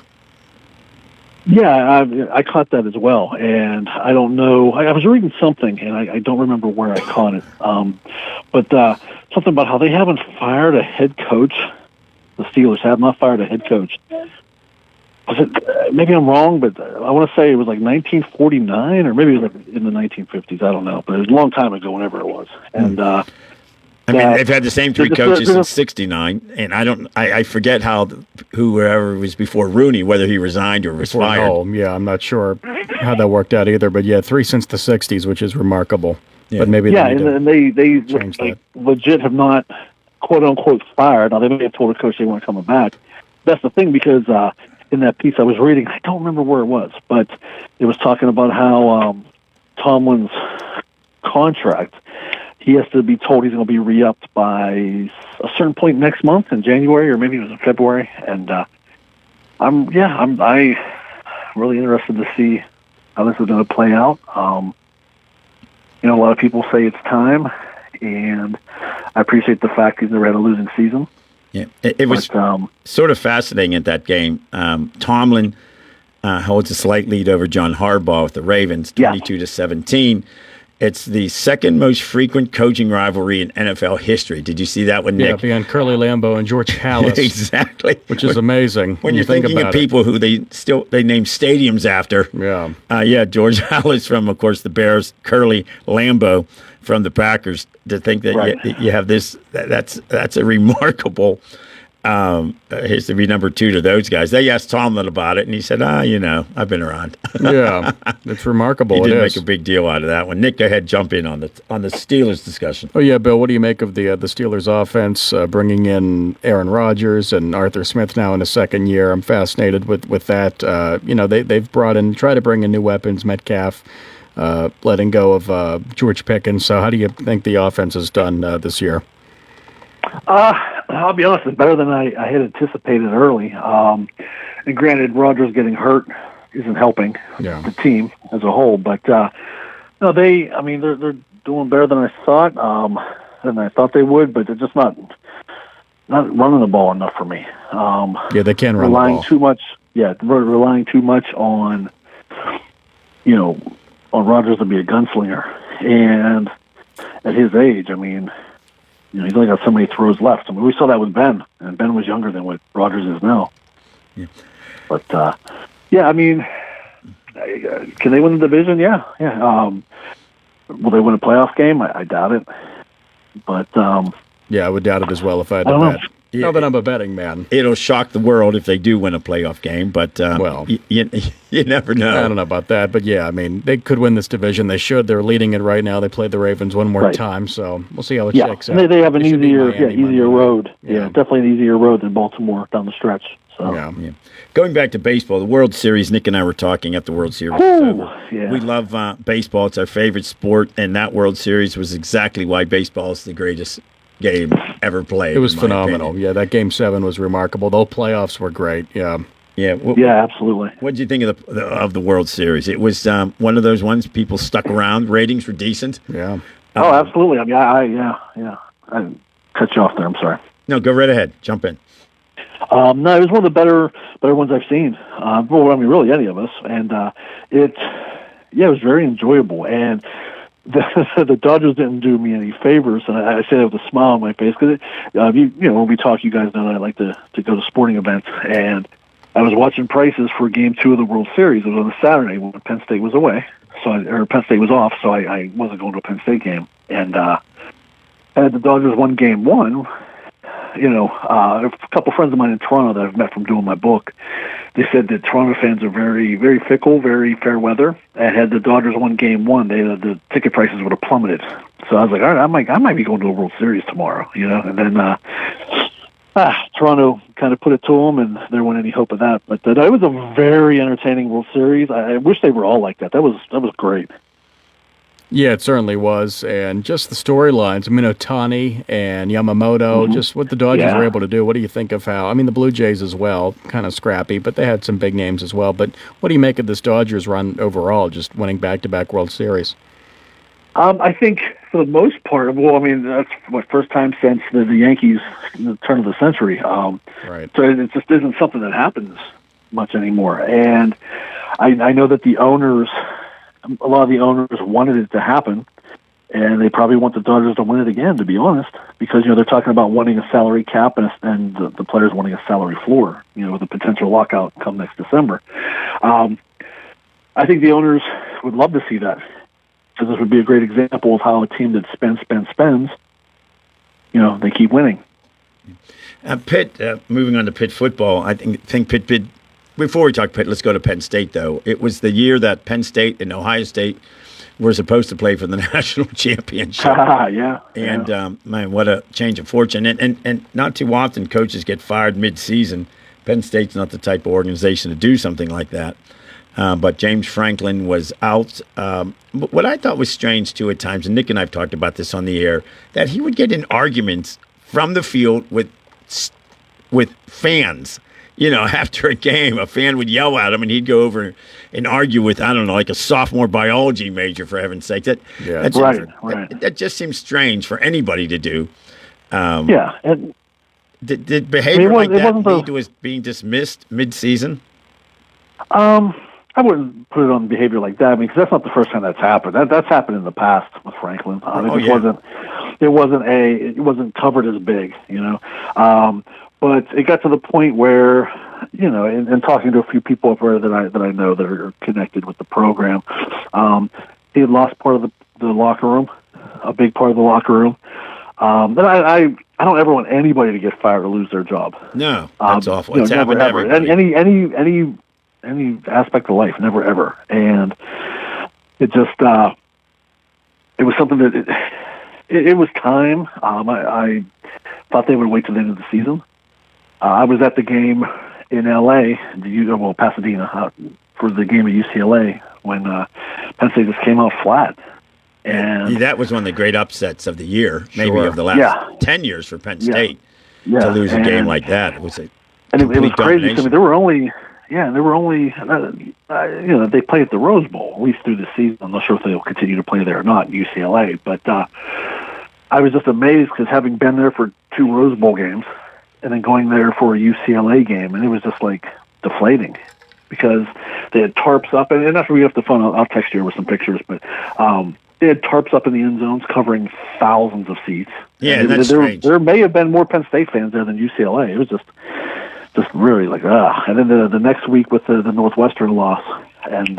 Yeah, I caught that as well, and I don't know. I was reading something, and I don't remember where I caught it, but something about how they haven't fired a head coach. The Steelers have not fired a head coach. Was it? Maybe I'm wrong, but I want to say it was like 1949, or maybe it was like in the 1950s. I don't know, but it was a long time ago, whenever it was, and. They've had the same 3 coaches since '69, and I forget whoever was before Rooney, whether he resigned or was fired. I'm not sure how that worked out either, but 3 since the '60s, which is remarkable. Yeah. But maybe they legit have not quote unquote fired. Now they may have told a coach they weren't coming back. That's the thing, because in that piece I was reading, I don't remember where it was, but it was talking about how Tomlin's contract. He has to be told he's going to be re-upped by a certain point next month in January, or maybe it was in February. And I'm really interested to see how this is going to play out. A lot of people say it's time, and I appreciate the fact he's never had a losing season. Yeah, it was sort of fascinating at that game. Tomlin holds a slight lead over John Harbaugh with the Ravens, 22-17. It's the second most frequent coaching rivalry in NFL history. Did you see that one, Nick? Yeah, behind Curly Lambeau and George Halas. Exactly. Which is amazing. When you're thinking of people who they name stadiums after. Yeah. George Halas from, of course, the Bears, Curly Lambeau from the Packers. To think that you have this, that's a remarkable history, number two to those guys. They asked Tomlin about it, and he said, I've been around. Yeah, it's remarkable. He didn't make a big deal out of that one. Nick, go ahead, jump in on the Steelers discussion. Oh, yeah, Bill, what do you make of the Steelers offense, bringing in Aaron Rodgers and Arthur Smith now in his second year? I'm fascinated with that. They've tried to bring in new weapons, Metcalf, letting go of George Pickens. So how do you think the offense has done this year? I'll be honest, it's better than I had anticipated early. And granted, Rodgers getting hurt isn't helping the team as a whole. But they're doing better than I thought they would. But they're just not running the ball enough for me. They can run the ball. Relying too much on Rodgers to be a gunslinger, and at his age, he's only got so many throws left. We saw that with Ben, and Ben was younger than what Rodgers is now. Yeah. But, can they win the division? Yeah. Will they win a playoff game? I doubt it. But, I would doubt it as well if I had to bet. Not that I'm a betting man. It'll shock the world if they do win a playoff game, but you never know. I don't know about that, but they could win this division. They should. They're leading it right now. They played the Ravens one more time, so we'll see how it shakes out. They have an easier road. Yeah, definitely an easier road than Baltimore down the stretch. So. Yeah. Going back to baseball, the World Series, Nick and I were talking at the World Series. We love baseball. It's our favorite sport, and that World Series was exactly why baseball is the greatest game ever played. It was phenomenal. Yeah, that Game 7 was remarkable. Those playoffs were great. Yeah. Yeah. Absolutely. What did you think of the World Series? It was one of those ones people stuck around. Ratings were decent. Yeah. Absolutely. I cut you off there. I'm sorry. No, go right ahead. Jump in. No, it was one of the better ones I've seen. Really any of us. And it was very enjoyable. And the Dodgers didn't do me any favors, and I say that with a smile on my face because when we talk, you guys know that I like to go to sporting events, and I was watching prices for Game 2 of the World Series. It was on a Saturday when Penn State was away, Penn State was off, so I wasn't going to a Penn State game, and had the Dodgers won Game 1. A couple friends of mine in Toronto that I've met from doing my book, they said that Toronto fans are very, very fickle, very fair weather. And had the Dodgers won Game 1, the ticket prices would have plummeted. So I was like, all right, I might be going to a World Series tomorrow, And then Toronto kind of put it to them, and there wasn't any hope of that. But it was a very entertaining World Series. I wish they were all like that. That was great. Yeah, it certainly was. And just the storylines, Ohtani and Yamamoto, just what the Dodgers were able to do. What do you think of the Blue Jays as well, kind of scrappy, but they had some big names as well. But what do you make of this Dodgers run overall, just winning back-to-back World Series? I think for the most part, that's first time since the Yankees the turn of the century. Right. So it just isn't something that happens much anymore. And I know that a lot of the owners wanted it to happen, and they probably want the Dodgers to win it again, to be honest, because they're talking about wanting a salary cap and the players wanting a salary floor, with a potential lockout come next December. I think the owners would love to see that, because this would be a great example of how a team that spends, they keep winning. Pitt, moving on to Pitt football, I think Pitt. Before we talk Pitt, let's go to Penn State, though. It was the year that Penn State and Ohio State were supposed to play for the national championship. And, man, what a change of fortune. And not too often coaches get fired mid-season. Penn State's not the type of organization to do something like that. But James Franklin was out. What I thought was strange, too, at times, and Nick and I have talked about this on the air, that he would get in arguments from the field with fans. After a game, a fan would yell at him, and he'd go over and argue with, I don't know, like a sophomore biology major, for heaven's sake. That just seems strange for anybody to do. And Did behavior I mean, like that wasn't lead to his being dismissed mid-season? I wouldn't put it on behavior like that. I mean, because that's not the first time that's happened. That's happened in the past with Franklin. It wasn't covered as big, you know. But it got to the point where, you know, and talking to a few people up there that I know that are connected with the program, he had lost part of the locker room, a big part of the locker room. And I don't ever want anybody to get fired or lose their job. No, that's awful. You know, It's happened never, to ever. everybody. Any aspect of life, never ever. And it just it was something that it was time. I thought they would wait till the end of the season. I was at the game in L.A., Pasadena, for the game at UCLA when Penn State just came out flat. And that was one of the great upsets of the year, maybe of the last 10 years for Penn State, to lose a game like that. It was it was crazy. I mean, there were only, they play at the Rose Bowl, at least through the season. I'm not sure if they'll continue to play there or not, UCLA. But I was just amazed because having been there for 2 Rose Bowl games and then going there for a UCLA game, and it was just like deflating because they had tarps up. And after we have the fun, I'll text you with some pictures, but they had tarps up in the end zones covering thousands of seats. Yeah, that's strange. There may have been more Penn State fans there than UCLA. It was just really like, And then the next week with the Northwestern loss. And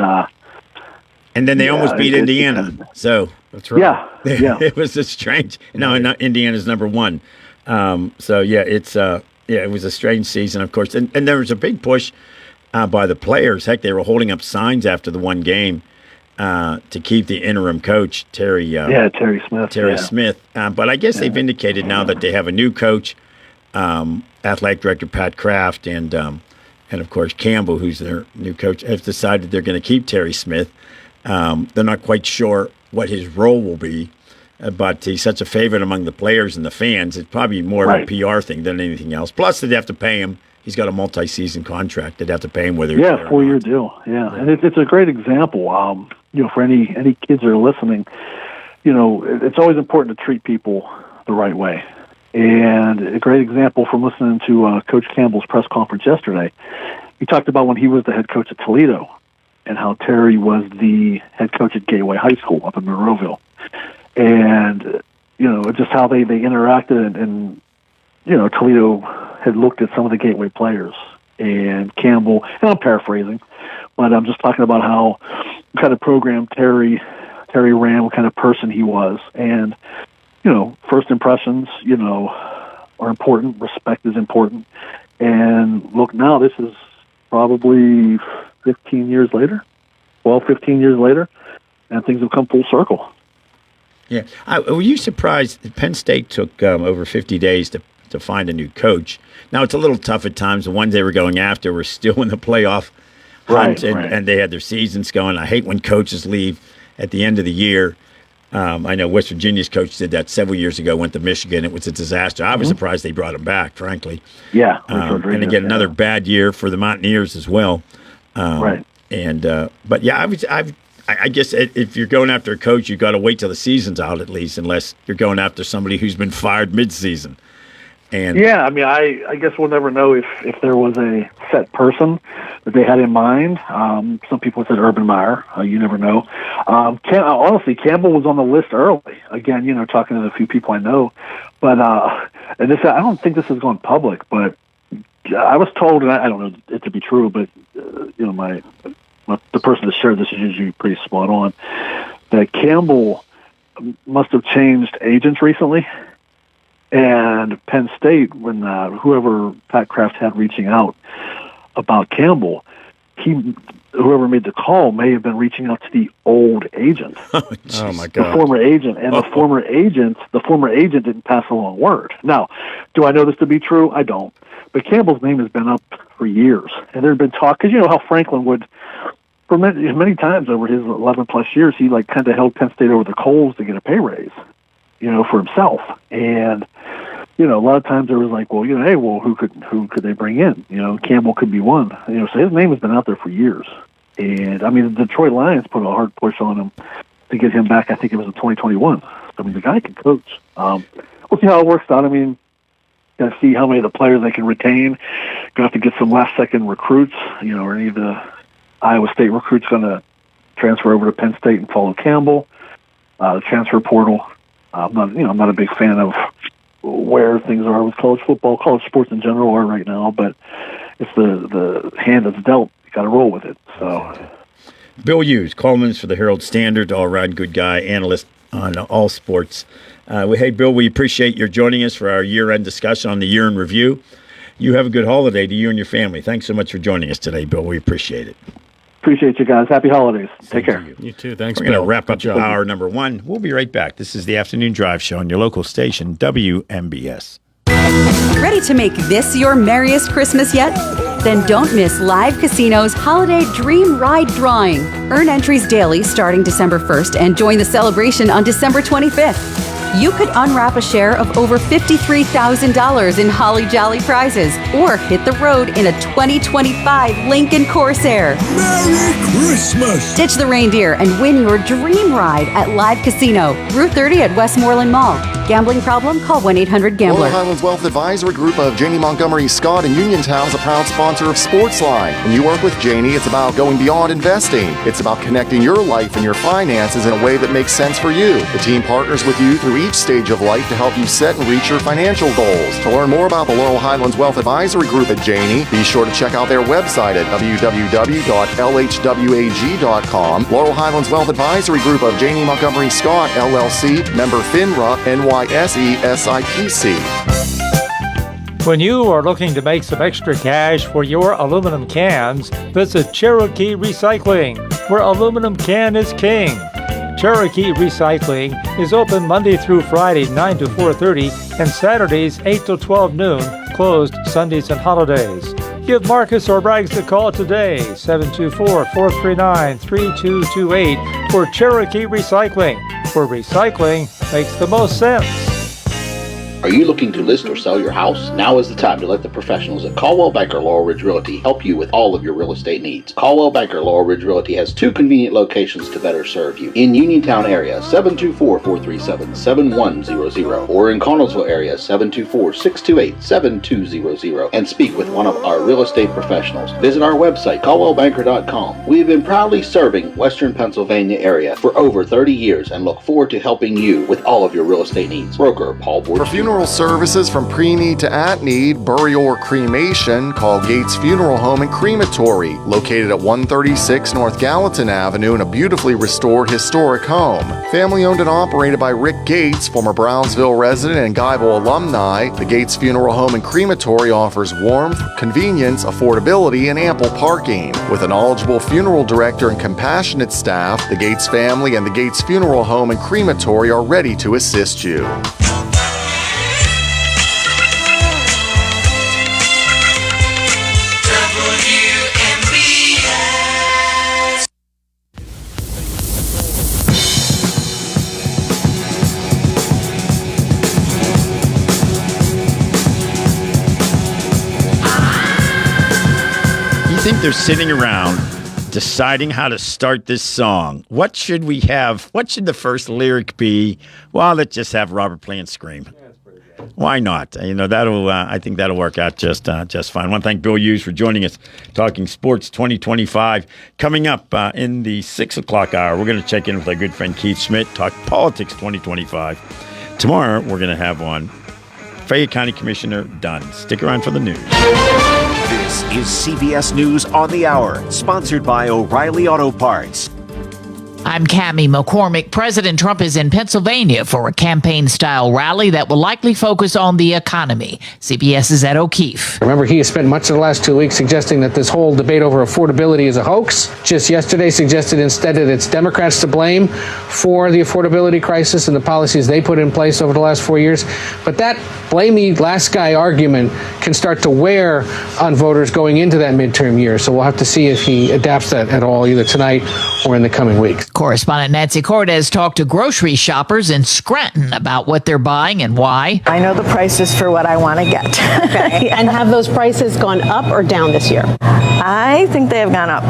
then they almost beat Indiana. So that's right. Yeah. It was just strange. No, Indiana's number 1. It was a strange season, of course. And there was a big push by the players. Heck, they were holding up signs after the one game to keep the interim coach, Terry Smith. But I guess they've indicated now that they have a new coach, athletic director Pat Kraft, and of course Campbell, who's their new coach, have decided they're going to keep Terry Smith. They're not quite sure what his role will be, but he's such a favorite among the players and the fans. It's probably more of a PR thing than anything else. Plus, they'd have to pay him. He's got a multi-season contract. They'd have to pay him whether he's there 4-year deal. Yeah, and it's a great example. For any kids that are listening, it's always important to treat people the right way. And a great example from listening to Coach Campbell's press conference yesterday, he talked about when he was the head coach at Toledo and how Terry was the head coach at Gateway High School up in Monroeville. And, just how they interacted and Toledo had looked at some of the Gateway players. And Campbell, and I'm paraphrasing, but I'm just talking about how what kind of program Terry ran, what kind of person he was. And, first impressions, are important. Respect is important. And look, now this is probably 15 years later, 15 years later, and things have come full circle. Yeah. Were you surprised that Penn State took over 50 days to find a new coach? Now, it's a little tough at times. The ones they were going after were still in the playoff hunt, and they had their seasons going. I hate when coaches leave at the end of the year. I know West Virginia's coach did that several years ago, went to Michigan. It was a disaster. I was surprised they brought him back, frankly. Yeah. And again, another bad year for the Mountaineers as well. Right. But yeah, I guess if you're going after a coach, you've got to wait till the season's out at least, unless you're going after somebody who's been fired mid-season. And yeah, I mean, I guess we'll never know if there was a set person that they had in mind. Some people said Urban Meyer. You never know. Honestly, Campbell was on the list early. Again, talking to the few people I know. But and this, I don't think this has gone public, but I was told, and I don't know it to be true, but the person that shared this is usually pretty spot on, that Campbell must have changed agents recently. And Penn State, when whoever Pat Kraft had reaching out about Campbell, whoever made the call may have been reaching out to the old agent. Oh my God! The former agent, and the former agent didn't pass along word. Now, do I know this to be true? I don't. But Campbell's name has been up for years, and there had been talk, because how Franklin would, for many times over his 11+ years, he kind of held Penn State over the coals to get a pay raise, for himself. And a lot of times there was who could they bring in? Campbell could be one. So his name has been out there for years. And I mean, the Detroit Lions put a hard push on him to get him back. I think it was in 2021. I mean, the guy can coach. We'll see how it works out. I mean, Got to see how many of the players they can retain. Going to have to get some last-second recruits. Are any of the Iowa State recruits going to transfer over to Penn State and follow Campbell? The transfer portal. I'm not a big fan of where things are with college football, college sports in general are right now. But it's the hand that's dealt. You got to roll with it. So, Bill Hughes, columnist for the Herald Standard, all-around good guy, analyst on all sports. Hey, Bill, we appreciate your joining us for our year-end discussion on the year in review. You have a good holiday to you and your family. Thanks so much for joining us today, Bill. We appreciate it. Appreciate you guys. Happy holidays. Take care. You too. Thanks, We're going Bill. to wrap up Good job. hour number 1. We'll be right back. This is the Afternoon Drive Show on your local station, WMBS. Ready to make this your merriest Christmas yet? Then don't miss Live Casino's Holiday Dream Ride Drawing. Earn entries daily starting December 1st and join the celebration on December 25th. You could unwrap a share of over $53,000 in Holly Jolly prizes or hit the road in a 2025 Lincoln Corsair. Merry Christmas! Ditch the reindeer and win your dream ride at Live Casino, Route 30 at Westmoreland Mall. Gambling problem? Call 1-800-GAMBLER. Laurel Highlands Wealth Advisory Group of Janie Montgomery Scott in Uniontown is a proud sponsor of Sportsline. When you work with Janie, it's about going beyond investing. It's about connecting your life and your finances in a way that makes sense for you. The team partners with you through each stage of life to help you set and reach your financial goals. To learn more about the Laurel Highlands Wealth Advisory Group at Janie, be sure to check out their website at www.lhwag.com. Laurel Highlands Wealth Advisory Group of Janie Montgomery Scott, LLC, member FINRA, NYSE, SIPC. When you are looking to make some extra cash for your aluminum cans, visit Cherokee Recycling, where aluminum can is king. Cherokee Recycling is open Monday through Friday, 9 to 4:30, and Saturdays, 8 to 12 noon, closed Sundays and holidays. Give Marcus or Braggs a call today, 724-439-3228, for Cherokee Recycling, where recycling makes the most sense. Are you looking to list or sell your house? Now is the time to let the professionals at Caldwell Banker Laurel Ridge Realty help you with all of your real estate needs. Caldwell Banker Laurel Ridge Realty has 2 convenient locations to better serve you. In Uniontown area, 724-437-7100, or in Connellsville area, 724-628-7200, and speak with one of our real estate professionals. Visit our website, caldwellbanker.com. We have been proudly serving Western Pennsylvania area for over 30 years and look forward to helping you with all of your real estate needs. Broker Paul Borges. For funeral services from pre-need to at-need, burial or cremation, call Gates Funeral Home and Crematory, located at 136 North Gallatin Avenue in a beautifully restored historic home. Family owned and operated by Rick Gates, former Brownsville resident and Guyville alumni, the Gates Funeral Home and Crematory offers warmth, convenience, affordability, and ample parking. With a knowledgeable funeral director and compassionate staff, the Gates family and the Gates Funeral Home and Crematory are ready to assist you. I think they're sitting around deciding how to start this song. What should we have? What should the first lyric be? Well, let's just have Robert Plant scream. Why not? That'll. I think that'll work out just fine. I want to thank Bill Hughes for joining us, talking sports 2025. Coming up in the 6 o'clock hour, we're going to check in with our good friend Keith Schmidt, talk politics 2025. Tomorrow, we're going to have on Fayette County Commissioner Dunn. Stick around for the news. This is CBS News on the Hour, sponsored by O'Reilly Auto Parts. I'm Cammie McCormick. President Trump is in Pennsylvania for a campaign-style rally that will likely focus on the economy. CBS's Ed O'Keefe. Remember, he has spent much of the last 2 weeks suggesting that this whole debate over affordability is a hoax. Just yesterday suggested instead that it's Democrats to blame for the affordability crisis and the policies they put in place over the last 4 years. But that blame the last guy argument can start to wear on voters going into that midterm year. So we'll have to see if he adapts that at all, either tonight or in the coming weeks. Correspondent Nancy Cortez talked to grocery shoppers in Scranton about what they're buying and why. I know the prices for what I want to get. Okay. And have those prices gone up or down this year? I think they have gone up.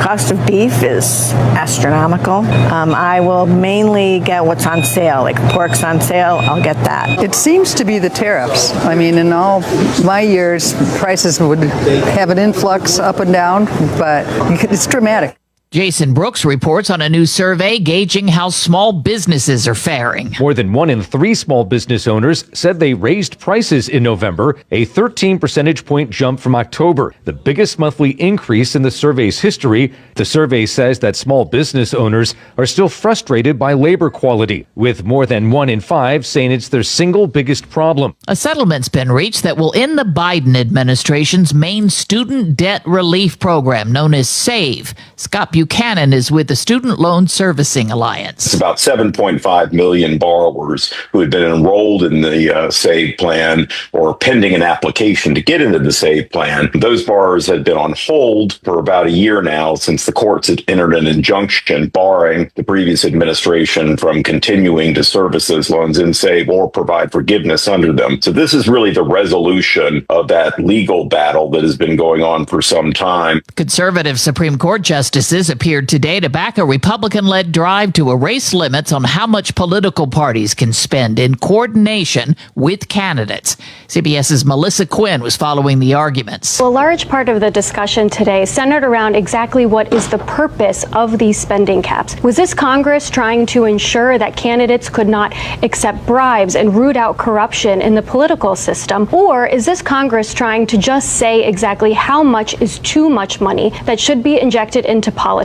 Cost of beef is astronomical. I will mainly get what's on sale, like pork's on sale, I'll get that. It seems to be the tariffs. I mean, in all my years, prices would have an influx up and down, but it's dramatic. Jason Brooks reports on a new survey gauging how small businesses are faring. More than 1 in 3 small business owners said they raised prices in November, a 13 percentage point jump from October, the biggest monthly increase in the survey's history. The survey says that small business owners are still frustrated by labor quality, with more than 1 in 5 saying it's their single biggest problem. A settlement's been reached that will end the Biden administration's main student debt relief program known as SAVE. Scott Buchanan is with the Student Loan Servicing Alliance. It's about 7.5 million borrowers who had been enrolled in the SAVE plan or pending an application to get into the SAVE plan. Those borrowers had been on hold for about a year now since the courts had entered an injunction barring the previous administration from continuing to service those loans in SAVE or provide forgiveness under them. So this is really the resolution of that legal battle that has been going on for some time. Conservative Supreme Court justices appeared today to back a Republican-led drive to erase limits on how much political parties can spend in coordination with candidates. CBS's Melissa Quinn was following the arguments. Well, a large part of the discussion today centered around exactly what is the purpose of these spending caps. Was this Congress trying to ensure that candidates could not accept bribes and root out corruption in the political system? Or is this Congress trying to just say exactly how much is too much money that should be injected into politics?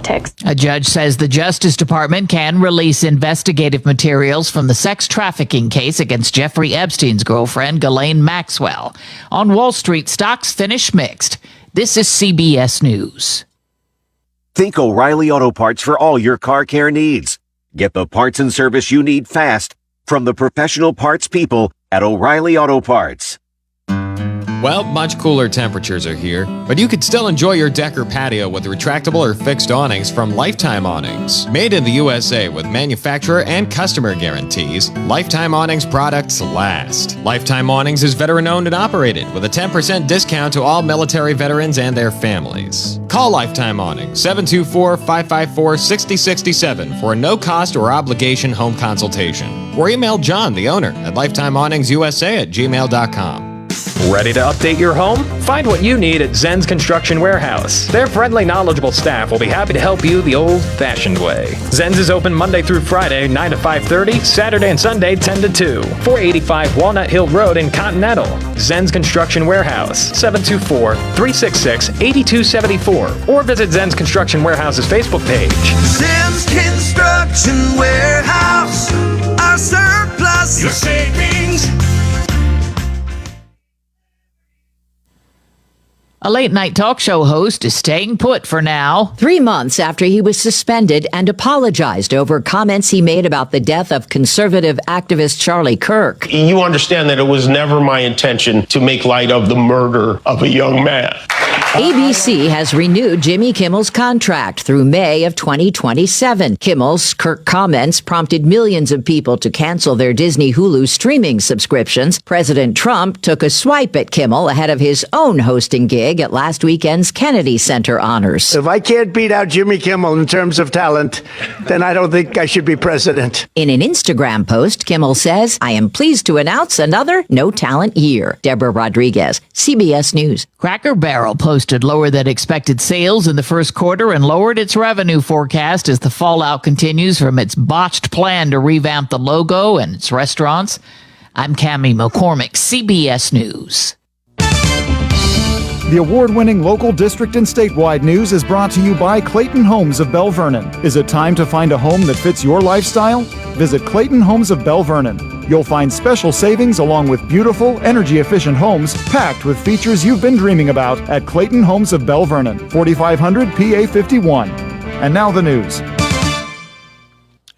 A judge says the Justice Department can release investigative materials from the sex trafficking case against Jeffrey Epstein's girlfriend, Ghislaine Maxwell. On Wall Street, stocks finished mixed. This is CBS News. Think O'Reilly Auto Parts for all your car care needs. Get the parts and service you need fast from the professional parts people at O'Reilly Auto Parts. Well, much cooler temperatures are here, but you could still enjoy your deck or patio with retractable or fixed awnings from Lifetime Awnings. Made in the USA with manufacturer and customer guarantees, Lifetime Awnings products last. Lifetime Awnings is veteran-owned and operated with a 10% discount to all military veterans and their families. Call Lifetime Awnings 724-554-6067 for a no-cost or obligation home consultation. Or email John, the owner, at lifetimeawningsusa@gmail.com. Ready to update your home? Find what you need at Zen's Construction Warehouse. Their friendly, knowledgeable staff will be happy to help you the old-fashioned way. Zen's is open Monday through Friday, 9 to 5:30, Saturday and Sunday, 10 to 2. 485 Walnut Hill Road in Continental. Zen's Construction Warehouse, 724-366-8274. Or visit Zen's Construction Warehouse's Facebook page. Zen's Construction Warehouse. Our surplus. Your savings. A late-night talk show host is staying put for now. 3 months after he was suspended and apologized over comments he made about the death of conservative activist Charlie Kirk. You understand that it was never my intention to make light of the murder of a young man. ABC has renewed Jimmy Kimmel's contract through May of 2027. Kimmel's Kirk comments prompted millions of people to cancel their Disney Hulu streaming subscriptions. President Trump took a swipe at Kimmel ahead of his own hosting gig at last weekend's Kennedy Center honors. If I can't beat out Jimmy Kimmel in terms of talent, then I don't think I should be president. In an Instagram post, Kimmel says, "I am pleased to announce another No Talent Year." Deborah Rodriguez, CBS News. Cracker Barrel posted lower than expected sales in the first quarter and lowered its revenue forecast as the fallout continues from its botched plan to revamp the logo and its restaurants. I'm Cammie McCormick, CBS News. The award-winning local, district, and statewide news is brought to you by Clayton Homes of Bell Vernon. Is it time to find a home that fits your lifestyle? Visit Clayton Homes of Bell Vernon. You'll find special savings along with beautiful, energy-efficient homes packed with features you've been dreaming about at Clayton Homes of Bell Vernon, 4500 PA 51. And now the news.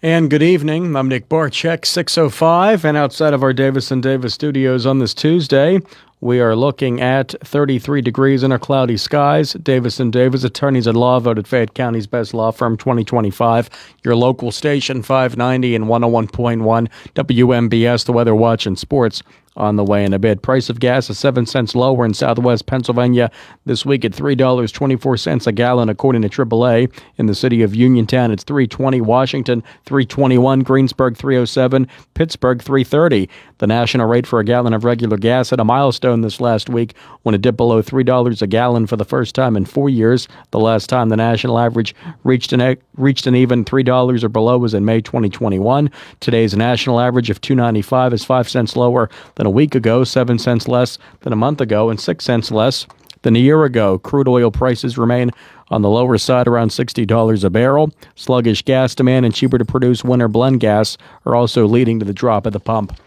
And good evening. I'm Nick Barczyk, 6:05, and outside of our Davis & Davis studios on this Tuesday, We are looking at 33 degrees under cloudy skies. Davis & Davis, attorneys at law, voted Fayette County's best law firm 2025. Your local station, 590 and 101.1 WMBS, the Weather Watch and Sports. On the way in a bit. Price of gas is 7 cents lower in southwest Pennsylvania this week at $3.24 a gallon, according to AAA. In the city of Uniontown, it's $3.20. Washington, $3.21. Greensburg, $3.07. Pittsburgh, $3.30. The national rate for a gallon of regular gas hit a milestone this last week when it dipped below $3 a gallon for the first time in 4 years. The last time the national average reached an even $3 or below was in May 2021. Today's national average of $2.95 is 5 cents lower than a week ago, 7 cents less than a month ago, and 6 cents less than a year ago. Crude oil prices remain on the lower side, around $60 a barrel. Sluggish gas demand and cheaper to produce winter blend gas are also leading to the drop at the pump.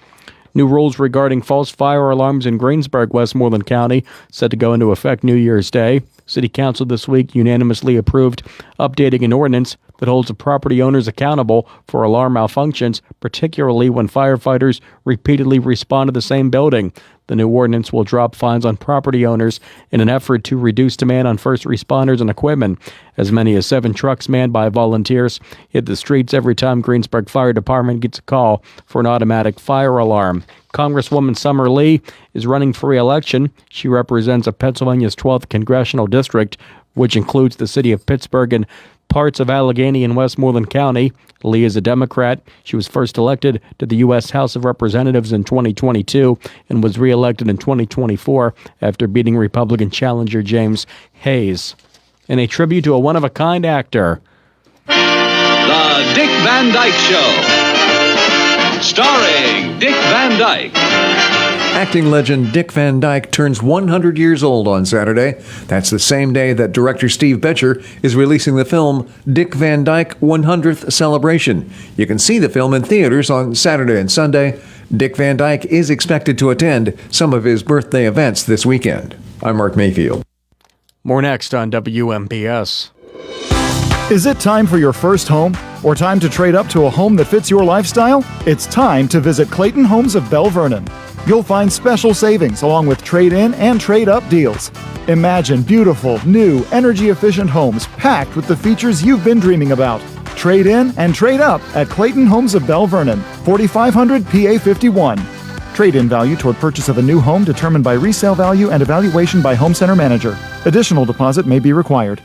New rules regarding false fire alarms in Greensburg, Westmoreland County, set to go into effect New Year's Day. City Council this week unanimously approved updating an ordinance that holds the property owners accountable for alarm malfunctions, particularly when firefighters repeatedly respond to the same building. The new ordinance will drop fines on property owners in an effort to reduce demand on first responders and equipment. As many as 7 trucks manned by volunteers hit the streets every time Greensburg Fire Department gets a call for an automatic fire alarm. Congresswoman Summer Lee is running for re-election. She represents Pennsylvania's 12th congressional district, which includes the city of Pittsburgh and parts of Allegheny and Westmoreland County. Lee is a Democrat. She was first elected to the U.S. House of Representatives in 2022 and was re-elected in 2024 after beating Republican challenger James Hayes. In a tribute to a one-of-a-kind actor, The Dick Van Dyke Show, starring Dick Van Dyke. Acting legend Dick Van Dyke turns 100 years old on Saturday. That's the same day that director Steve Betcher is releasing the film Dick Van Dyke 100th Celebration. You can see the film in theaters on Saturday and Sunday. Dick Van Dyke is expected to attend some of his birthday events this weekend. I'm Mark Mayfield. More next on WMBS. Is it time for your first home? Or time to trade up to a home that fits your lifestyle? It's time to visit Clayton Homes of Bell Vernon. You'll find special savings along with trade-in and trade-up deals. Imagine beautiful, new, energy-efficient homes packed with the features you've been dreaming about. Trade in and trade up at Clayton Homes of Bell Vernon, 4500 PA 51. Trade-in value toward purchase of a new home determined by resale value and evaluation by home center manager. Additional deposit may be required.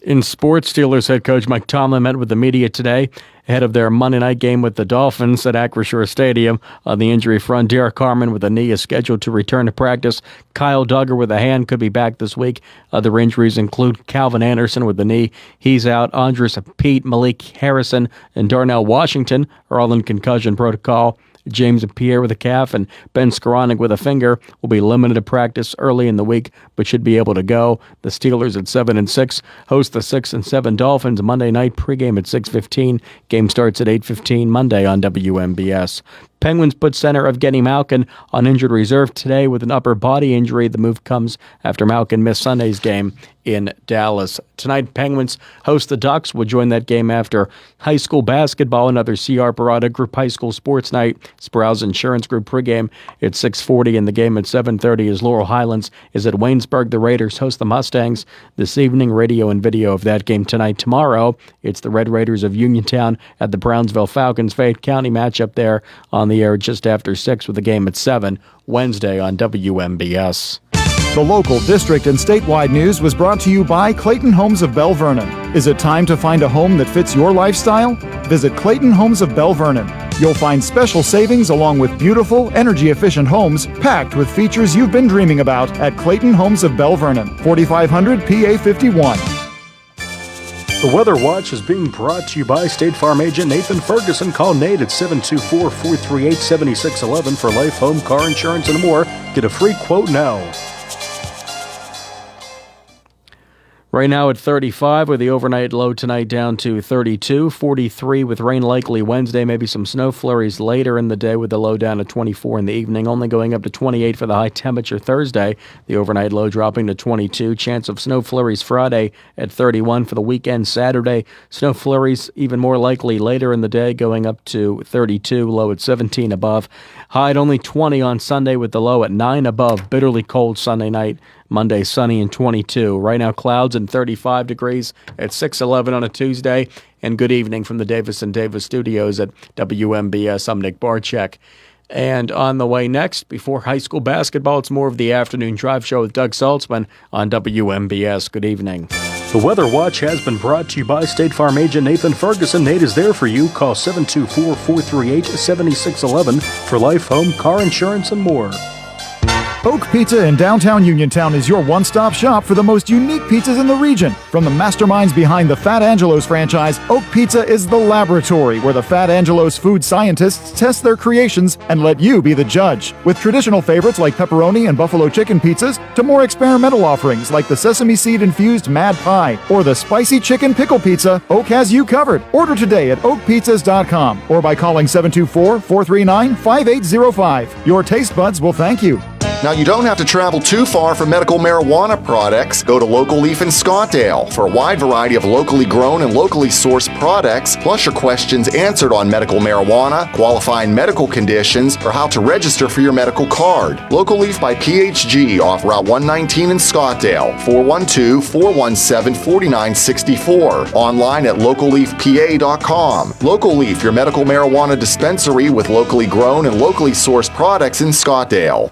In sports, Steelers head coach Mike Tomlin met with the media today ahead of their Monday night game with the Dolphins at Acrisure Stadium. On the injury front, Derek Carman with a knee is scheduled to return to practice. Kyle Duggar with a hand could be back this week. Other injuries include Calvin Anderson with the knee. He's out. Andres Pete, Malik Harrison, and Darnell Washington are all in concussion protocol. James Pierre with a calf and Ben Skoranek with a finger will be limited to practice early in the week, but should be able to go. The Steelers at 7-6 host the 6-7 Dolphins Monday night pregame at 6:15. Game starts at 8:15 Monday on WMBS. Penguins put center Evgeny Malkin on injured reserve today with an upper body injury. The move comes after Malkin missed Sunday's game in Dallas. Tonight, Penguins host the Ducks. We'll join that game after high school basketball, another CR Parada Group High School Sports Night. Sprouse Insurance Group pregame at 6:40 and the game at 7:30 as Laurel Highlands is at Waynesburg. The Raiders host the Mustangs this evening. Radio and video of that game tonight. Tomorrow, it's the Red Raiders of Uniontown at the Brownsville Falcons. Fayette County matchup there on the air just after 6 with the game at 7 Wednesday on WMBS. The local, district, and statewide news was brought to you by Clayton Homes of Bell Vernon. Is it time to find a home that fits your lifestyle? Visit Clayton Homes of Bell Vernon. You'll find special savings along with beautiful, energy-efficient homes packed with features you've been dreaming about at Clayton Homes of Bell Vernon, 4500 PA 51. The Weather Watch is being brought to you by State Farm agent Nathan Ferguson. Call Nate at 724-438-7611 for life, home, car insurance, and more. Get a free quote now. Right now at 35 with the overnight low tonight down to 32, 43 with rain likely Wednesday, maybe some snow flurries later in the day with the low down to 24 in the evening, only going up to 28 for the high temperature Thursday. The overnight low dropping to 22, chance of snow flurries Friday at 31 for the weekend Saturday. Snow flurries even more likely later in the day going up to 32, low at 17 above. High at only 20 on Sunday with the low at 9 above. Bitterly cold Sunday night. Monday, sunny and 22. Right now, clouds and 35 degrees at 6:11 on a Tuesday. And good evening from the Davis & Davis studios at WMBS. I'm Nick Barczyk. And on the way next, before high school basketball, it's more of the afternoon drive show with Doug Saltzman on WMBS. Good evening. The Weather Watch has been brought to you by State Farm agent Nathan Ferguson. Nate is there for you. Call 724-438-7611 for life, home, car insurance, and more. Oak Pizza in downtown Uniontown is your one-stop shop for the most unique pizzas in the region. From the masterminds behind the Fat Angelo's franchise, Oak Pizza is the laboratory where the Fat Angelo's food scientists test their creations and let you be the judge. With traditional favorites like pepperoni and buffalo chicken pizzas to more experimental offerings like the sesame seed-infused Mad Pie or the spicy chicken pickle pizza, Oak has you covered. Order today at oakpizzas.com or by calling 724-439-5805. Your taste buds will thank you. Now, you don't have to travel too far for medical marijuana products. Go to Local Leaf in Scottdale for a wide variety of locally grown and locally sourced products, plus your questions answered on medical marijuana, qualifying medical conditions, or how to register for your medical card. Local Leaf by PHG off Route 119 in Scottdale, 412-417-4964. Online at localleafpa.com. Local Leaf, your medical marijuana dispensary with locally grown and locally sourced products in Scottdale.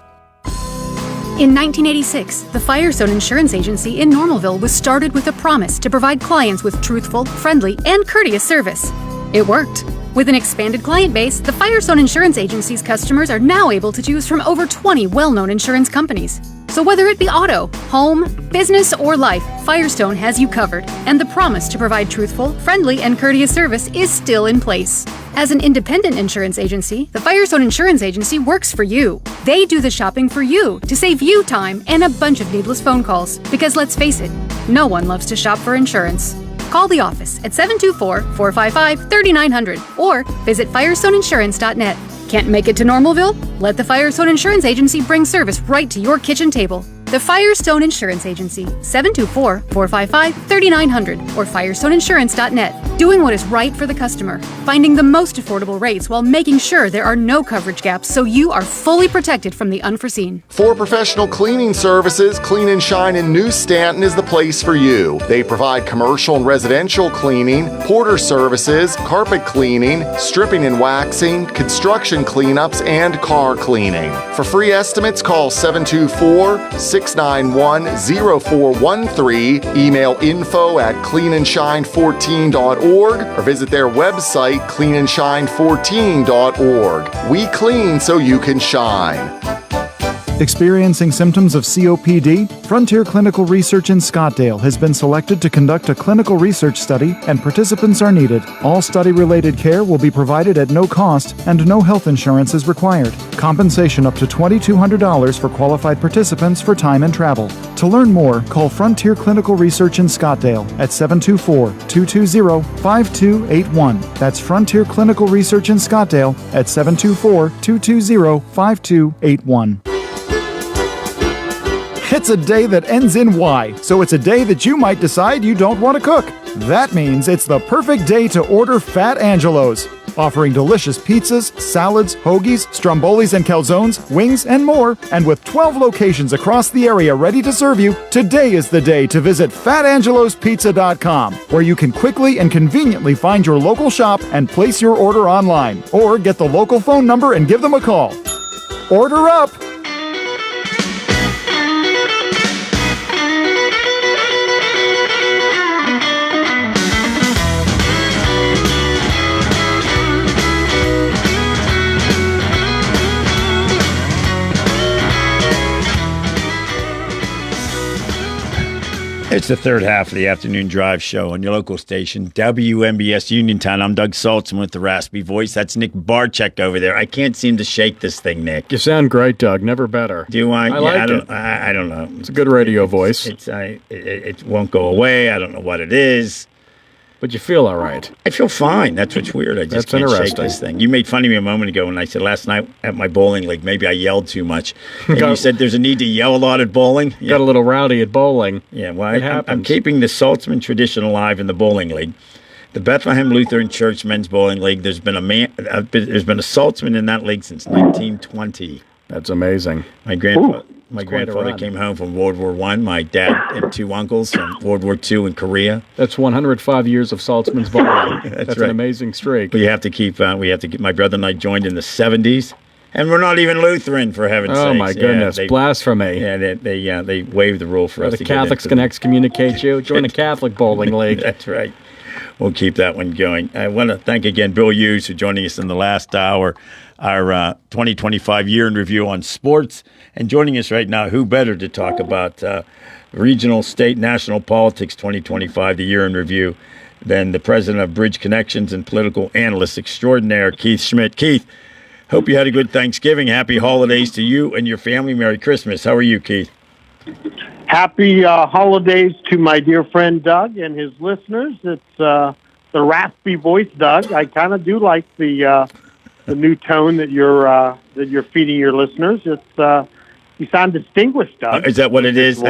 In 1986, the Firestone Insurance Agency in Normalville was started with a promise to provide clients with truthful, friendly, and courteous service. It worked. With an expanded client base, the Firestone Insurance Agency's customers are now able to choose from over 20 well-known insurance companies. So whether it be auto, home, business, or life, Firestone has you covered, and the promise to provide truthful, friendly, and courteous service is still in place. As an independent insurance agency, the Firestone Insurance Agency works for you. They do the shopping for you to save you time and a bunch of needless phone calls. Because let's face it, no one loves to shop for insurance. Call the office at 724-455-3900 or visit firestoneinsurance.net. Can't make it to Normalville? Let the Firestone Insurance Agency bring service right to your kitchen table. The Firestone Insurance Agency, 724-455-3900 or firestoneinsurance.net. Doing what is right for the customer, finding the most affordable rates while making sure there are no coverage gaps so you are fully protected from the unforeseen. For professional cleaning services, Clean and Shine in New Stanton is the place for you. They provide commercial and residential cleaning, porter services, carpet cleaning, stripping and waxing, construction cleanups, and car cleaning. For free estimates, call 724-691-0413, email info@cleanandshine14.org, or visit their website, cleanandshine14.org. We clean so you can shine. Experiencing symptoms of COPD? Frontier Clinical Research in Scottdale has been selected to conduct a clinical research study, and participants are needed. All study-related care will be provided at no cost, and no health insurance is required. Compensation up to $2,200 for qualified participants for time and travel. To learn more, call Frontier Clinical Research in Scottdale at 724-220-5281. That's Frontier Clinical Research in Scottdale at 724-220-5281. It's a day that ends in Y, so it's a day that you might decide you don't want to cook. That means it's the perfect day to order Fat Angelo's. Offering delicious pizzas, salads, hoagies, strombolis and calzones, wings, and more. And with 12 locations across the area ready to serve you, today is the day to visit FatAngelosPizza.com, where you can quickly and conveniently find your local shop and place your order online. Or get the local phone number and give them a call. Order up! It's the third half of the afternoon drive show on your local station, WMBS Uniontown. I'm Doug Saltzman with the raspy voice. That's Nick Barczyk over there. I can't seem to shake this thing, Nick. You sound great, Doug. Never better. Do I? I like it. I don't know. It's a good radio voice. It won't go away. I don't know what it is. But you feel all right. I feel fine. That's what's weird. I just That's can't shake interesting. this thing. You made fun of me a moment ago when I said last night at my bowling league, maybe I yelled too much. And you said there's a need to yell a lot at bowling. Yeah. Got a little rowdy at bowling. Yeah, well, It I'm happens. keeping the Saltzman tradition alive in the bowling league. The Bethlehem Lutheran Church Men's Bowling League. There's been a Saltzman in that league since 1920. That's amazing. My grandfather. My It's quite a grandfather run. came home from World War I. My dad and two uncles from World War II in Korea. That's 105 years of Saltzman's bowling. That's right. an amazing streak. But you have to keep. We have to get. My brother and I joined in the 70s, and we're not even Lutheran for heaven's sake. Oh my goodness! Blasphemy! Yeah, they waived the rule for us. The to get Catholics into can excommunicate you. Join the Catholic bowling league. That's right. We'll keep that one going. I want to thank again Bill Hughes for joining us in the last hour, our 2025 year in review on sports. And joining us right now, who better to talk about regional, state, national politics 2025, the year in review, than the president of Bridge Connections and political analyst extraordinaire, Keith Schmidt. Keith, hope you had a good Thanksgiving. Happy holidays to you and your family. Merry Christmas. How are you, Keith? Happy holidays to my dear friend Doug and his listeners. It's the raspy voice, Doug. I kind of do like the new tone that you're feeding your listeners. It's you sound distinguished, Doug. Is that what it is?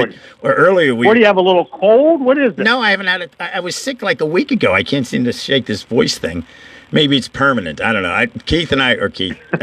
Earlier What do you have? A little cold? What is it? No, I haven't had it. I was sick like a week ago. I can't seem to shake this voice thing. Maybe it's permanent. I don't know.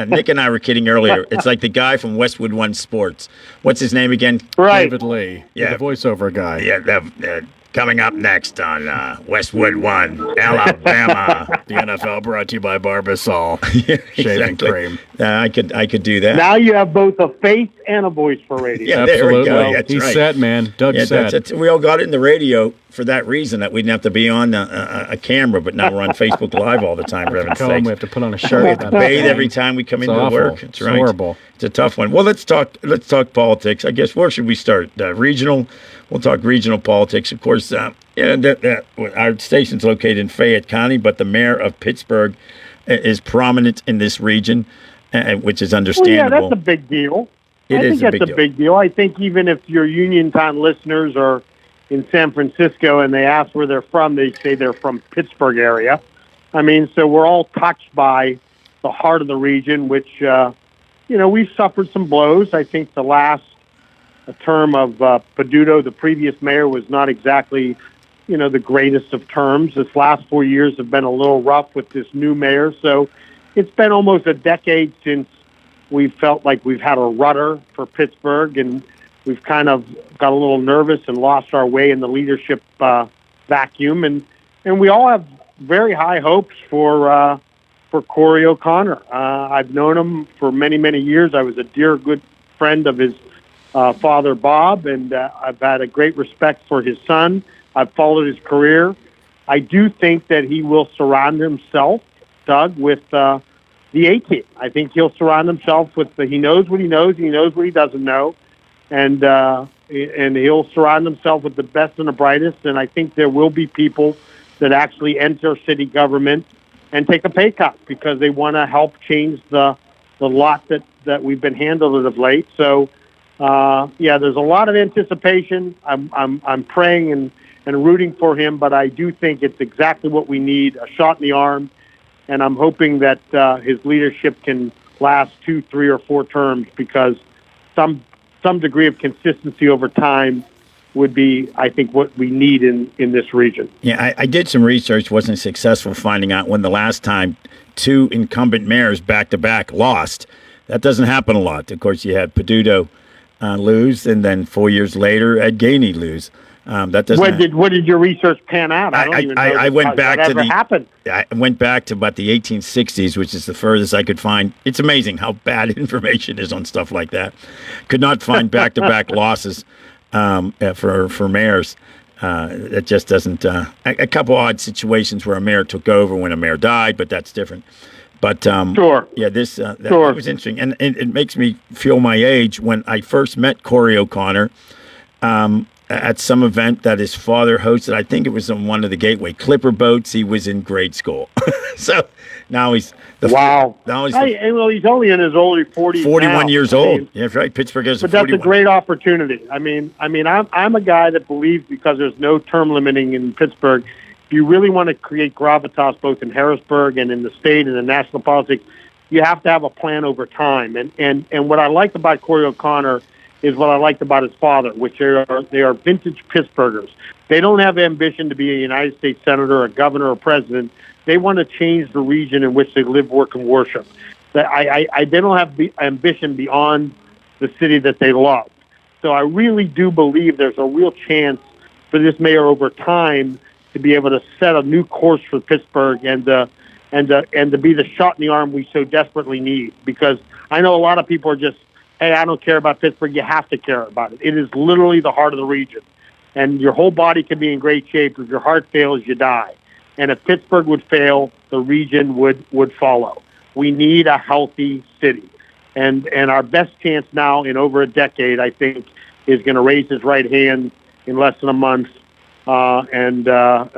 Nick and I were kidding earlier. It's like the guy from Westwood One Sports. What's his name again? Right. David Lee. Yeah. The voiceover guy. Yeah. Coming up next on Westwood One, Alabama. The NFL brought to you by Barbasol. Shaving Exactly. cream. I could do that. Now you have both a face and a voice for radio. Yeah, there we go. That's He's right. set, man. Doug's set. We all got it in the radio for that reason, that we didn't have to be on a camera, but now we're on Facebook Live all the time, for heaven's Come, sakes. we have to put on a We shirt. have to bathe every time we come It's into awful. work. That's It's right. horrible. It's a tough one. Well, let's talk politics. I guess where should we start? Regional. We'll talk regional politics. Of course, our station's located in Fayette County, but the mayor of Pittsburgh is prominent in this region, which is understandable. Well, yeah, that's a big deal. It I is think a that's big a deal. big deal. I think even if your Uniontown listeners are in San Francisco and they ask where they're from, they say they're from Pittsburgh area. I mean, so we're all touched by the heart of the region, which, we've suffered some blows. I think the last term of Peduto, the previous mayor, was not exactly, the greatest of terms. This last 4 years have been a little rough with this new mayor. So it's been almost a decade since we felt like we've had a rudder for Pittsburgh, and we've kind of got a little nervous and lost our way in the leadership vacuum. And we all have very high hopes for Corey O'Connor. I've known him for many, many years. I was a dear, good friend of his father, Bob, and I've had a great respect for his son. I've followed his career. I do think that he will surround himself, Doug, with the A-team. I think he'll surround himself with he knows what he knows, and he knows what he doesn't know, and he'll surround himself with the best and the brightest. And I think there will be people that actually enter city government and take a pay cut because they want to help change the lot that we've been handled as of late. So, there's a lot of anticipation. I'm praying and rooting for him, but I do think it's exactly what we need, a shot in the arm. And I'm hoping that his leadership can last 2, 3, or 4 terms, because some degree of consistency over time would be, I think, what we need in this region. Yeah, I did some research, wasn't successful finding out when the last time 2 incumbent mayors back-to-back lost. That doesn't happen a lot. Of course, you had Peduto lose, and then 4 years later, Ed Gainey lose. That doesn't. What did your research pan out? I don't even know. I went back to happened. I went back to about the 1860s, which is the furthest I could find. It's amazing how bad information is on stuff like that. Could not find back-to-back losses for mayors. It just doesn't. A couple odd situations where a mayor took over when a mayor died, but that's different. But sure. Yeah, that was interesting, and it makes me feel my age. When I first met Corey O'Connor, at some event that his father hosted. I think it was on one of the Gateway Clipper boats. He was in grade school. So now he's wow. Now he's well, he's only in his early 40s. 41 now. years old. Yeah, that's right. Pittsburgh has But a that's 41. a great opportunity. I'm a guy that believes because there's no term limiting in Pittsburgh, if you really want to create gravitas both in Harrisburg and in the state and the national politics, you have to have a plan over time. And what I like about Corey O'Connor is what I liked about his father, which they are vintage Pittsburghers. They don't have ambition to be a United States senator, a governor, or president. They want to change the region in which they live, work, and worship. They don't have the ambition beyond the city that they love. So I really do believe there's a real chance for this mayor over time to be able to set a new course for Pittsburgh and to be the shot in the arm we so desperately need. Because I know a lot of people are just, hey, I don't care about Pittsburgh. You have to care about it. It is literally the heart of the region. And your whole body can be in great shape. If your heart fails, you die. And if Pittsburgh would fail, the region would follow. We need a healthy city. And our best chance now in over a decade, I think, is going to raise his right hand in less than a month. And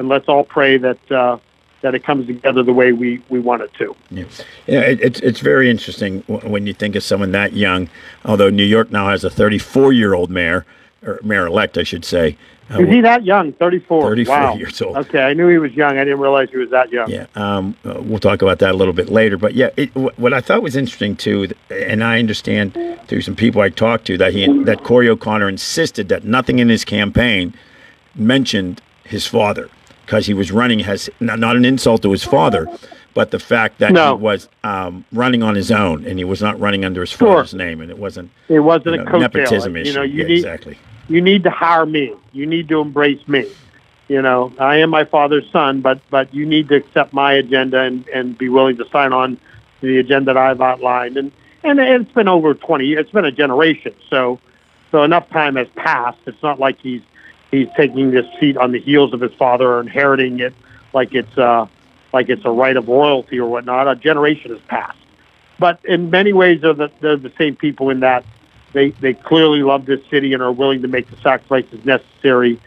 let's all pray that it comes together the way we want it to. Yeah, it's very interesting when you think of someone that young, although New York now has a 34-year-old mayor, or mayor-elect, I should say. Is he that young? 34? 34 wow. years old. Okay, I knew he was young. I didn't realize he was that young. Yeah, we'll talk about that a little bit later. But yeah, what I thought was interesting too, and I understand through some people I talked to that Corey O'Connor insisted that nothing in his campaign mentioned his father because he was running as not an insult to his father, but the fact that he was running on his own and he was not running under his father's name, and it wasn't a coattail. nepotism issue. Exactly. You need to hire me. You need to embrace me. I am my father's son, but you need to accept my agenda and be willing to sign on to the agenda that I've outlined. And it's been over 20 years. It's been a generation. So enough time has passed. It's not like he's taking this seat on the heels of his father or inheriting it like it's a right of royalty or whatnot. A generation has passed. But in many ways, they're the same people in that they clearly love this city and are willing to make the sacrifices necessary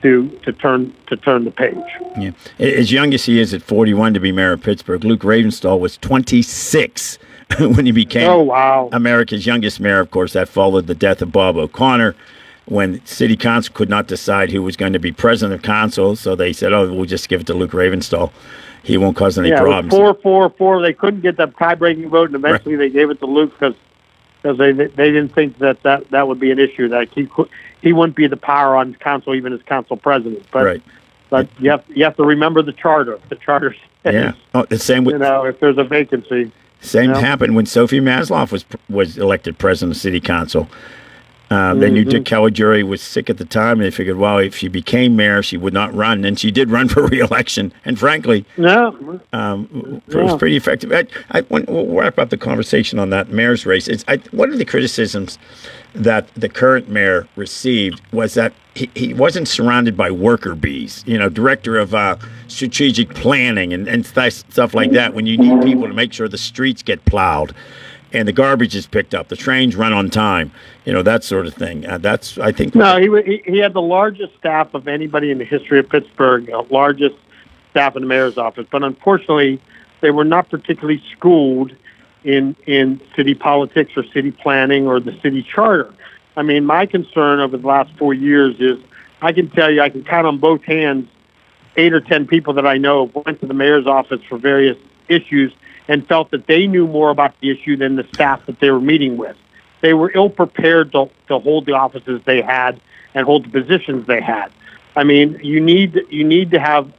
to turn the page. Yeah, as young as he is at 41 to be mayor of Pittsburgh, Luke Ravenstahl was 26 when he became America's youngest mayor. Of course, that followed the death of Bob O'Connor, when City Council could not decide who was going to be president of council, so they said, "Oh, we'll just give it to Luke Ravenstahl. He won't cause any problems." 4-4-4. They couldn't get the tie-breaking vote, and eventually they gave it to Luke because they didn't think that would be an issue. That he wouldn't be the power on council, even as council president. But you have to remember the charter. The charter says, the same with if there's a vacancy. Same happened when Sophie Masloff was elected president of City Council. They knew Dick Caligiuri was sick at the time, and they figured, well, if she became mayor, she would not run. And she did run for re-election, and frankly, it was pretty effective. We'll wrap up the conversation on that mayor's race. One of the criticisms that the current mayor received was that he wasn't surrounded by worker bees, director of strategic planning and stuff like that, when you need people to make sure the streets get plowed and the garbage is picked up, the trains run on time, that sort of thing. I think. No, he had the largest staff of anybody in the history of Pittsburgh, largest staff in the mayor's office. But unfortunately, they were not particularly schooled in city politics or city planning or the city charter. I mean, my concern over the last 4 years is I can tell you, I can count on both hands 8 or 10 people that I know went to the mayor's office for various issues and felt that they knew more about the issue than the staff that they were meeting with. They were ill-prepared to hold the offices they had and hold the positions they had. I mean, you need to have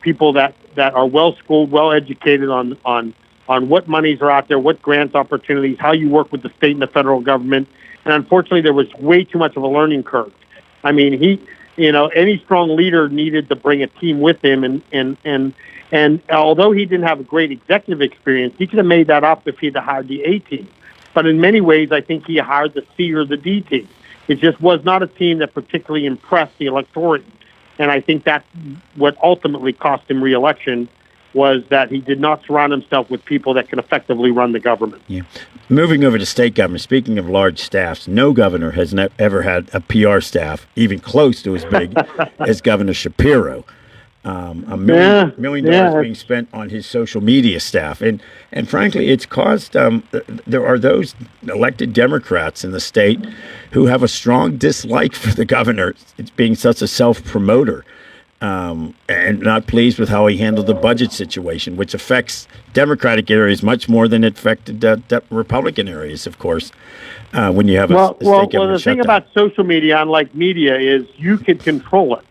people that are well-schooled, well-educated on what monies are out there, what grants opportunities, how you work with the state and the federal government. And unfortunately, there was way too much of a learning curve. I mean, any strong leader needed to bring a team with him, and although he didn't have a great executive experience, he could have made that up if he'd hired the A team. But in many ways, I think he hired the C or the D team. It just was not a team that particularly impressed the electorate. And I think that's what ultimately cost him re-election was that he did not surround himself with people that can effectively run the government. Yeah. Moving over to state government, speaking of large staffs, no governor has ever had a PR staff even close to as big as Governor Shapiro. $1 million being spent on his social media staff. And frankly, it's caused, there are those elected Democrats in the state who have a strong dislike for the governor. It's being such a self-promoter. And not pleased with how he handled the budget situation, which affects Democratic areas much more than it affected Republican areas, of course, when you have a state government the thing shutdown. about social media, unlike media, is you can control it.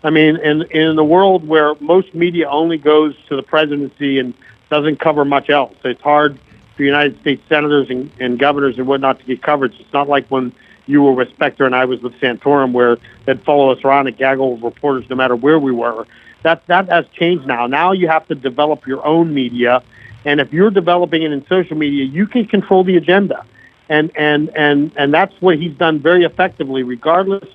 I mean, in the world where most media only goes to the presidency and doesn't cover much else, it's hard for United States senators and governors and whatnot to get coverage. It's not like when you were with Spectre and I was with Santorum, where they'd follow us around and gaggle of reporters no matter where we were. That has changed now. Now you have to develop your own media, and if you're developing it in social media, you can control the agenda, and that's what he's done very effectively. Regardless,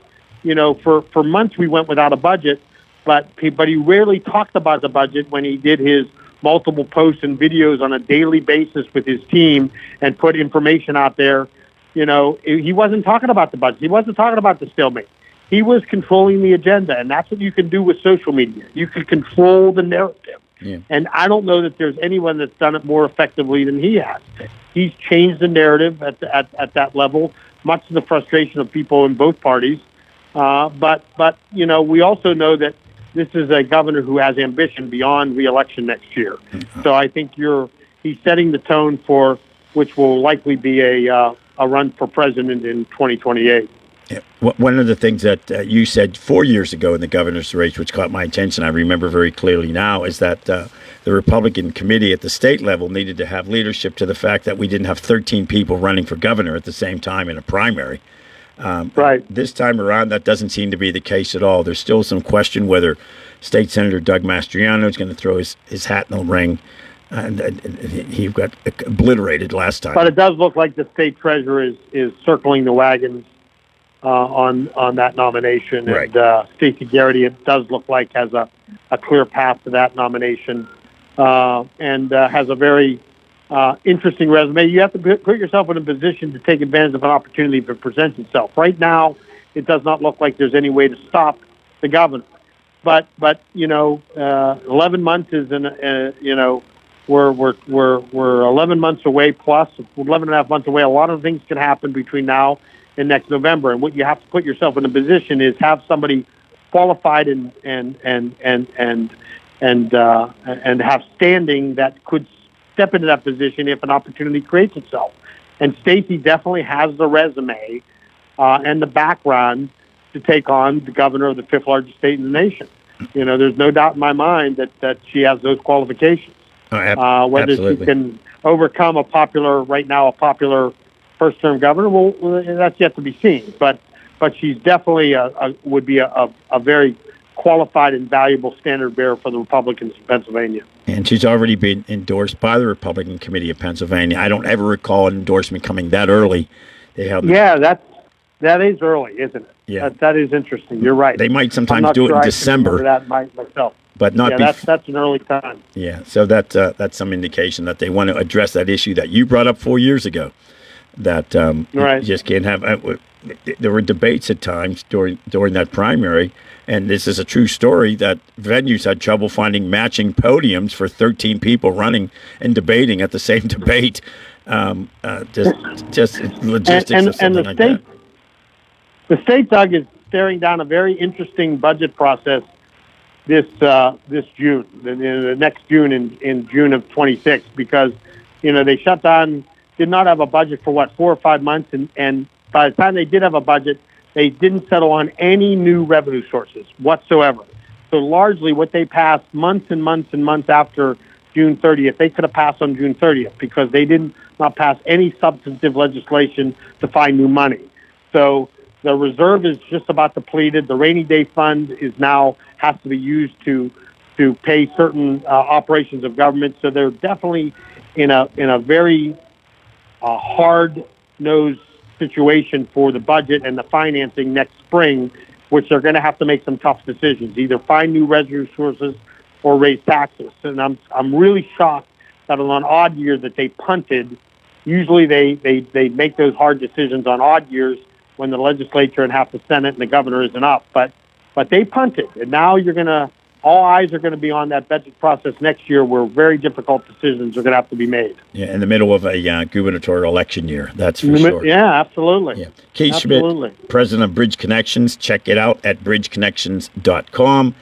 for months we went without a budget, but he rarely talked about the budget when he did his multiple posts and videos on a daily basis with his team and put information out there. He wasn't talking about the budget. He wasn't talking about the stalemate. He was controlling the agenda, and that's what you can do with social media. You can control the narrative. Yeah. And I don't know that there's anyone that's done it more effectively than he has. He's changed the narrative at that level, much to the frustration of people in both parties. But we also know that this is a governor who has ambition beyond re-election next year. So I think he's setting the tone for which will likely be a run for president in 2028. Yeah. One of the things that you said 4 years ago in the governor's race, which caught my attention, I remember very clearly now, is that the Republican committee at the state level needed to have leadership to the fact that we didn't have 13 people running for governor at the same time in a primary. Right. This time around, that doesn't seem to be the case at all. There's still some question whether State Senator Doug Mastriano is going to throw his hat in the ring. And he got obliterated last time. But it does look like the state treasurer is circling the wagons on that nomination. Right. And Stacey Garrity, it does look like, has a clear path to that nomination and has a very interesting resume. You have to put yourself in a position to take advantage of an opportunity if it presents itself. Right now, it does not look like there's any way to stop the governor. But 11 months is we're 11 months away plus 11 and a half months away. A lot of things can happen between now and next November. And what you have to put yourself in a position is have somebody qualified and have standing that could step into that position if an opportunity creates itself. And Stacey definitely has the resume and the background to take on the governor of the fifth largest state in the nation. There's no doubt in my mind that she has those qualifications. Whether absolutely. she can overcome a popular first-term governor, well, that's yet to be seen. But she's definitely would be a very qualified and valuable standard bearer for the Republicans in Pennsylvania. And she's already been endorsed by the Republican Committee of Pennsylvania. I don't ever recall an endorsement coming that early. That is early, isn't it? Yeah. That is interesting. You're right. They might sometimes I'm not do it sure in I can December. remember that myself. But not that's an early time. Yeah, so that's some indication that they want to address that issue that you brought up 4 years ago. That right. You just can't have. There were debates at times during that primary, and this is a true story that venues had trouble finding matching podiums for 13 people running and debating at the same debate. Just logistics of something like that. The state, Doug, is staring down a very interesting budget process this June, the next June in June of 26, because they shut down, did not have a budget for 4 or 5 months, and by the time they did have a budget, they didn't settle on any new revenue sources whatsoever. So largely, what they passed months and months and months after June 30th, they could have passed on June 30th because they did not pass any substantive legislation to find new money. So the reserve is just about depleted. The rainy day fund has to be used to pay certain operations of government. So they're definitely in a very hard-nosed situation for the budget and the financing next spring, which they're going to have to make some tough decisions. Either find new revenue sources or raise taxes. And I'm really shocked that on odd years that they punted. Usually they make those hard decisions on odd years when the legislature and half the Senate and the governor isn't up. But they punted, and now all eyes are going to be on that budget process next year, where very difficult decisions are going to have to be made. Yeah, in the middle of a gubernatorial election year, that's for sure. Yeah, absolutely. Yeah. Keith Schmidt, president of Bridge Connections. Check it out at bridgeconnections.com.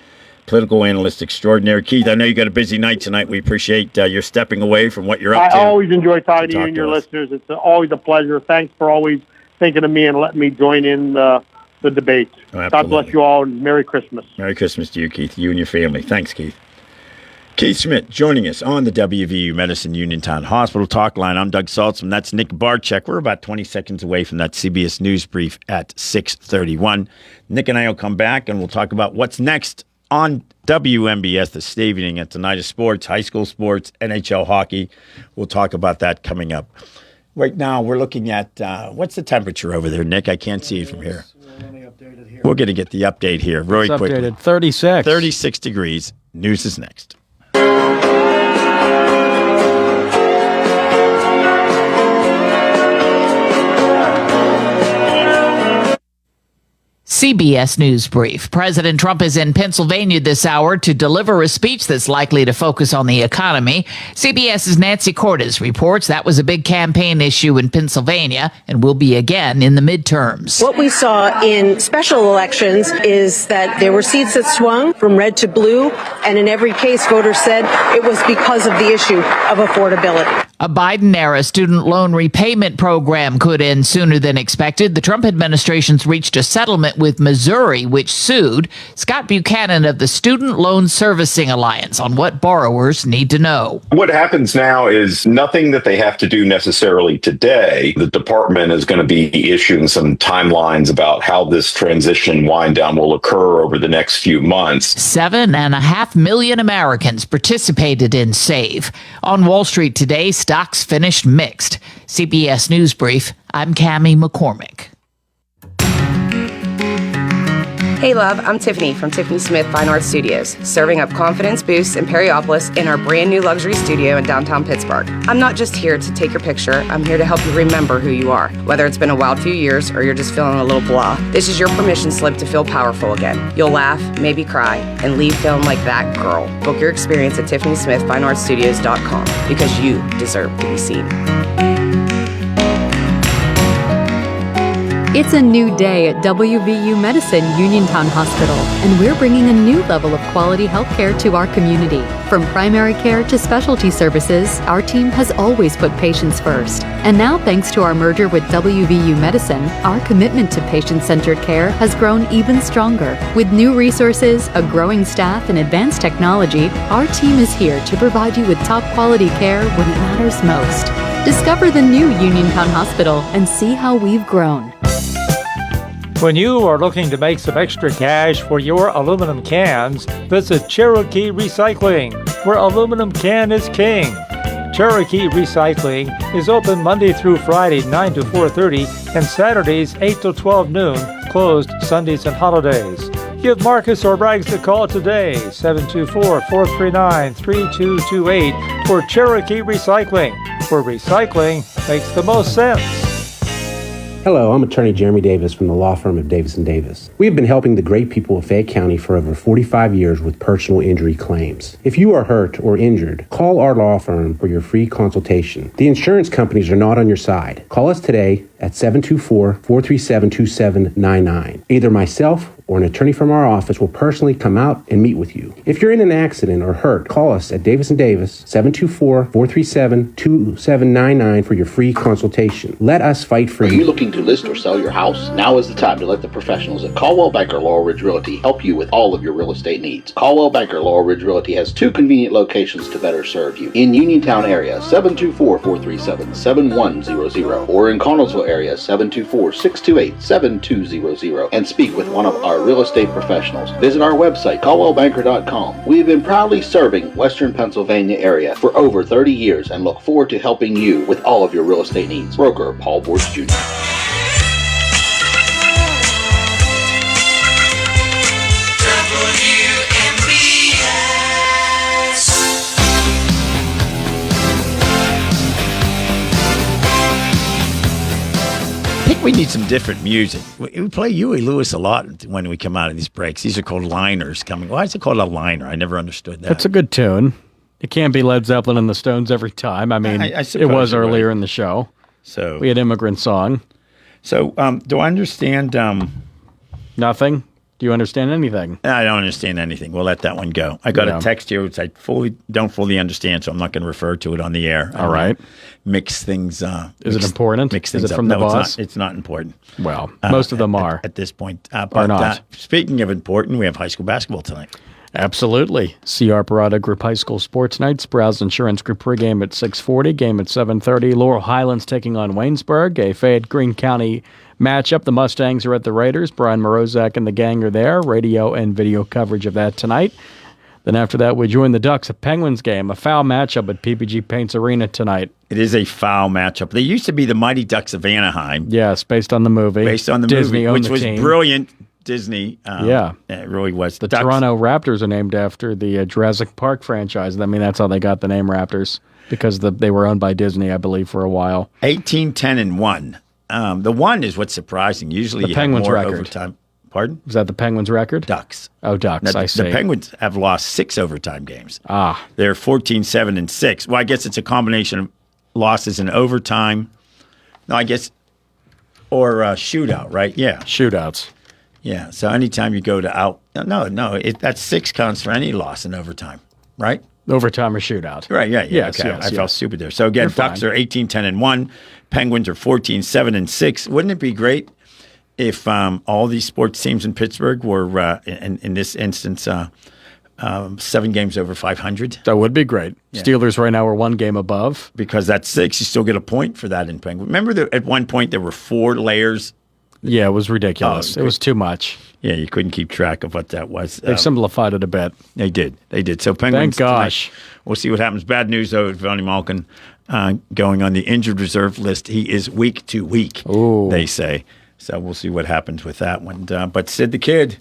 Political analyst extraordinary. Keith, I know you got a busy night tonight. We appreciate your stepping away from what you're up to. I always enjoy talking to you and your listeners. It's always a pleasure. Thanks for always thinking of me and letting me join in the debate. Oh, God bless you all, and Merry Christmas. Merry Christmas to you, Keith, you and your family. Thanks, Keith. Keith Schmidt joining us on the WVU Medicine Uniontown Hospital Talk Line. I'm Doug Saltzman. That's Nick Barczyk. We're about 20 seconds away from that CBS News brief at 6:31. Nick and I will come back, and we'll talk about what's next on WMBS this evening at the Night of Sports, high school sports, NHL hockey. We'll talk about that coming up. Right now, we're looking at what's the temperature over there, Nick? I can't see it from here. We're going to get the update here very quickly. 36. 36 degrees. News is next. CBS News Brief. President Trump is in Pennsylvania this hour to deliver a speech that's likely to focus on the economy. CBS's Nancy Cordes reports that was a big campaign issue in Pennsylvania and will be again in the midterms. What we saw in special elections is that there were seats that swung from red to blue, and in every case, voters said it was because of the issue of affordability. A Biden-era student loan repayment program could end sooner than expected. The Trump administration's reached a settlement with Missouri, which sued. Scott Buchanan of the Student Loan Servicing Alliance on what borrowers need to know. What happens now is nothing that they have to do necessarily today. The department is going to be issuing some timelines about how this transition wind down will occur over the next few months. 7.5 million Americans participated in SAVE. On Wall Street today, stocks finished mixed. CBS News Brief, I'm Cammie McCormick. Hey love, I'm Tiffany from Tiffany Smith Fine Art Studios, serving up confidence boosts in Periopolis in our brand new luxury studio in downtown Pittsburgh. I'm not just here to take your picture, I'm here to help you remember who you are. Whether it's been a wild few years or you're just feeling a little blah, this is your permission slip to feel powerful again. You'll laugh, maybe cry, and leave feeling like that girl. Book your experience at TiffanySmithFineArtStudios.com because you deserve to be seen. It's a new day at WVU Medicine Uniontown Hospital, and we're bringing a new level of quality healthcare to our community. From primary care to specialty services, our team has always put patients first. And now, thanks to our merger with WVU Medicine, our commitment to patient-centered care has grown even stronger. With new resources, a growing staff, and advanced technology, our team is here to provide you with top-quality care when it matters most. Discover the new Uniontown Hospital and see how we've grown. When you are looking to make some extra cash for your aluminum cans, visit Cherokee Recycling, where aluminum can is king. Cherokee Recycling is open Monday through Friday 9 to 4:30 and Saturdays 8 to 12 noon, closed Sundays and holidays. Give Marcus or Rags a call today, 724-439-3228 for Cherokee Recycling, where recycling makes the most sense. Hello, I'm attorney Jeremy Davis from the law firm of Davis & Davis. We have been helping the great people of Fayette County for over 45 years with personal injury claims. If you are hurt or injured, call our law firm for your free consultation. The insurance companies are not on your side. Call us today at 724-437-2799. Either myself or an attorney from our office will personally come out and meet with you. If you're in an accident or hurt, call us at Davis & Davis, 724-437-2799 for your free consultation. Let us fight for you. Are you looking to list or sell your house? Now is the time to let the professionals at Caldwell Banker Laurel Ridge Realty help you with all of your real estate needs. Caldwell Banker Laurel Ridge Realty has two convenient locations to better serve you. In Uniontown area, 724-437-7100, or in Connellsville area, 724-628-7200, and speak with one of our real estate professionals. Visit our website, caldwellbanker.com. We have been proudly serving Western Pennsylvania area for over 30 years and look forward to helping you with all of your real estate needs. Broker Paul Borch Jr. We need some different music. We play Huey Lewis a lot when we come out of these breaks. These are called liners coming. Why is it called a liner? I never understood that. That's a good tune. It can't be Led Zeppelin and the Stones every time. I mean, I it was suppose you're earlier right. in the show. So we had Immigrant Song. So do I understand? Nothing? Do you understand anything? I don't understand anything. We'll let that one go. I got Yeah. a text here which I don't fully understand, so I'm not going to refer to it on the air. All right. Mix things. Is it important? Mix Is things it up. from the No, boss? It's not important. Well, most of them are. At this point. Or not. Speaking of important, we have high school basketball tonight. Absolutely. CR Parada Group High School Sports Night. Sprouse Insurance Group pregame at 6:40, game at 7:30. Laurel Highlands taking on Waynesburg, a Fayette Greene County matchup. The Mustangs are at the Raiders. Brian Morozak and the gang are there. Radio and video coverage of that tonight. Then after that, we join the Ducks, a Penguins game, a foul matchup at PPG Paints Arena tonight. It is a foul matchup. They used to be the Mighty Ducks of Anaheim. Yes, based on the movie. Based on the Disney movie, owned which the was team. brilliant. Disney. Yeah. It really was. The Ducks- Toronto Raptors are named after the Jurassic Park franchise. I mean, that's how they got the name Raptors, because they were owned by Disney, I believe, for a while. 18, 10, and 1. The 1 is what's surprising. Usually The you have Penguins more record. overtime. Pardon? Is that the Penguins record? Ducks. Oh, Ducks, Now, I see. The Penguins have lost 6 overtime games. Ah. They're 14, 7, and 6. Well, I guess it's a combination of losses in overtime. No, I guess, or shootout, right? Yeah. Shootouts. Yeah. So anytime you go to that's 6 counts for any loss in overtime, right? Overtime or shootout. Right, yeah. Yes, Okay. yes, I felt yes. stupid there. So again, You're Ducks fine. are 18, 10, and 1. Penguins are 14, 7, and 6. Wouldn't it be great if all these sports teams in Pittsburgh were, in this instance, 7 games over 500? That would be great. Yeah. Steelers right now are 1 game above. Because that's 6. You still get a point for that in Penguin. Remember that at one point there were 4 layers? Yeah, it was ridiculous. Oh, it was too much. Yeah, you couldn't keep track of what that was. They've simplified it a bit. They did. So Penguins. Thank gosh. Tonight, we'll see what happens. Bad news though. Vony Malkin going on the injured reserve list. He is week to week. They say. So we'll see what happens with that one. But Sid the Kid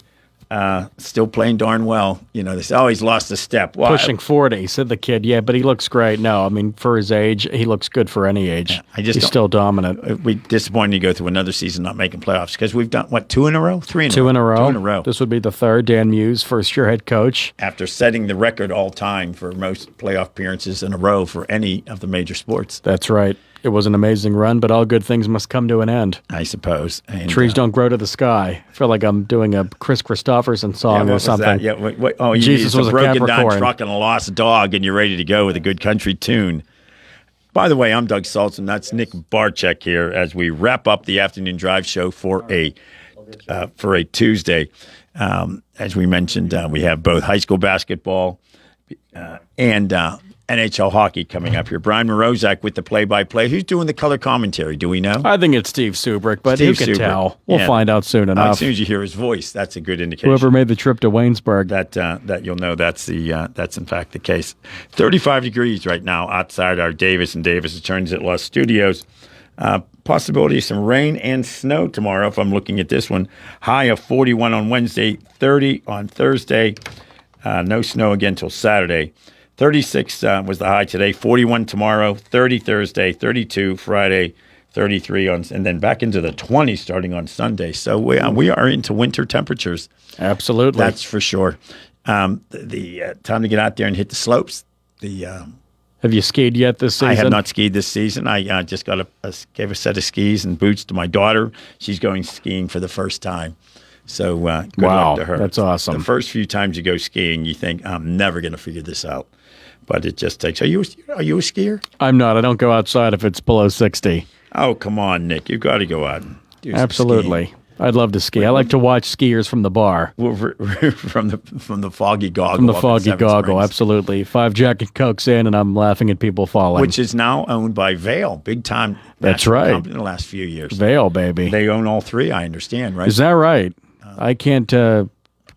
still playing darn well. You know, they say, he's lost a step. Well, Pushing 40, said the kid. Yeah, but he looks great. No, I mean, for his age, he looks good for any age. He's still dominant. We disappointed to go through another season not making playoffs because we've done, 2 in a row? 3 in a row? 2 in a row. 2 in a row. This would be the 3rd. Dan Muse, first-year head coach. After setting the record all time for most playoff appearances in a row for any of the major sports. That's right. It was an amazing run, but all good things must come to an end. I suppose. And, trees don't grow to the sky. I feel like I'm doing a Chris Christopherson song what or was something. that? Yeah, you Jesus need was a a broken down Capricorn. truck and a lost dog, and you're ready to go with a good country tune. By the way, I'm Doug Saltzman. That's Nick Barczyk here as we wrap up the afternoon drive show for a Tuesday. As we mentioned, we have both high school basketball and NHL hockey coming up here. Brian Morozak with the play-by-play. Who's doing the color commentary? Do we know? I think it's Steve Subrick, but Steve who can Subrick. tell? We'll Yeah. find out soon enough. As soon as you hear his voice, that's a good indication. Whoever made the trip to Waynesburg. That you'll know that's in fact the case. 35 degrees right now outside our Davis and Davis Attorneys at Law Studios. Possibility of some rain and snow tomorrow if I'm looking at this one. High of 41 on Wednesday, 30 on Thursday. No snow again till Saturday. 36 was the high today, 41 tomorrow, 30 Thursday, 32 Friday, 33 and then back into the 20s starting on Sunday. So we are into winter temperatures. Absolutely. That's for sure. The time to get out there and hit the slopes. Have you skied yet this season? I have not skied this season. I just gave a set of skis and boots to my daughter. She's going skiing for the first time. So good Wow, luck to her. that's awesome. The first few times you go skiing, you think, I'm never going to figure this out. But it just takes. Are you a skier? I'm not. I don't go outside if it's below 60. Oh, come on, Nick. You've got to go out and do some Absolutely. skiing. I'd love to ski. I like to watch skiers from the bar. From the foggy goggle. From the up in foggy Seven goggle, Springs. absolutely. 5 Jack and Cokes in, and I'm laughing at people falling. Which is now owned by Vail, big time. That's national right. company in the last few years. Vail, baby. They own all 3, I understand, right? Is that right? I can't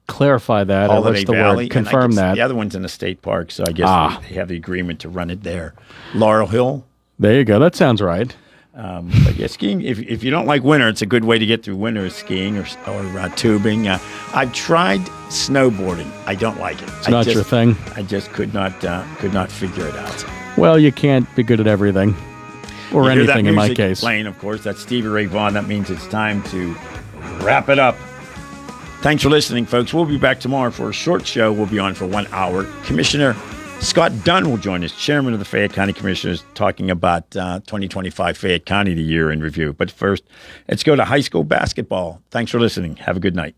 clarify that. Or Holiday what's the Valley. word? Confirm and I guess that. The other one's in a state park, so I guess they have the agreement to run it there. Laurel Hill. There you go. That sounds right. But yeah, skiing. If you don't like winter, it's a good way to get through winter. Is skiing or tubing. I've tried snowboarding. I don't like it. It's not your thing. I just could not figure it out. Well, you can't be good at everything. Or You hear that anything in my music case. playing, of course. That's Stevie Ray Vaughan. That means it's time to wrap it up. Thanks for listening, folks. We'll be back tomorrow for a short show. We'll be on for 1 hour. Commissioner Scott Dunn will join us, Chairman of the Fayette County Commissioners, talking about 2025 Fayette County, the year in review. But first, let's go to high school basketball. Thanks for listening. Have a good night.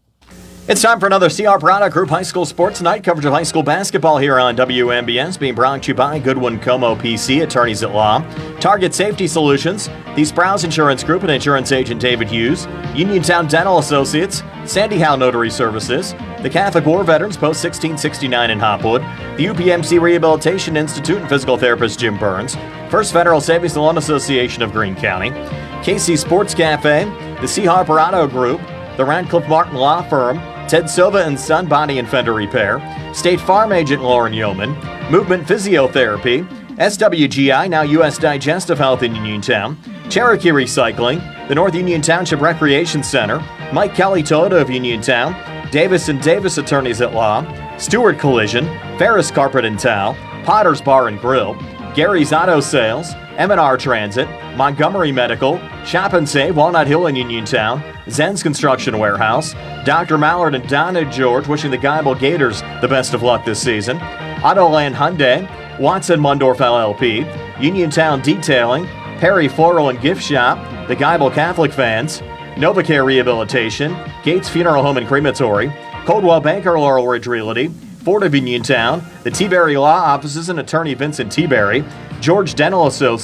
It's time for another CR Product Group High School Sports Night. Coverage of high school basketball here on WMBS, being brought to you by Goodwin Como PC, attorneys at law, Target Safety Solutions, the Sprouse Insurance Group and insurance agent David Hughes, Uniontown Dental Associates, Sandy Howe Notary Services, the Catholic War Veterans Post 1669 in Hopwood, the UPMC Rehabilitation Institute and physical therapist Jim Burns, First Federal Savings and Loan Association of Greene County, KC Sports Cafe, the C. Harper Auto Group, the Radcliffe Martin Law Firm, Ted Silva and Son Body and Fender Repair, State Farm Agent Lauren Yeoman, Movement Physiotherapy, SWGI, now U.S. Digestive Health in Uniontown, Cherokee Recycling, the North Union Township Recreation Center, Mike Kelly Toyota of Uniontown, Davis & Davis Attorneys at Law, Stewart Collision, Ferris Carpet and Towel, Potter's Bar and Grill, Gary's Auto Sales, M&R Transit, Montgomery Medical, Shop and Save, Walnut Hill in Uniontown, Zen's Construction Warehouse, Dr. Mallard and Donna George wishing the Geibel Gators the best of luck this season, Autoland Hyundai, Watson Mundorf LLP, Uniontown Detailing, Perry Floral and Gift Shop, the Geibel Catholic Fans, NovaCare Rehabilitation, Gates Funeral Home and Crematory, Coldwell Banker Laurel Ridge Realty, Ford of Uniontown, the T-Berry Law Offices and attorney Vincent T-Berry, George Dental Associates,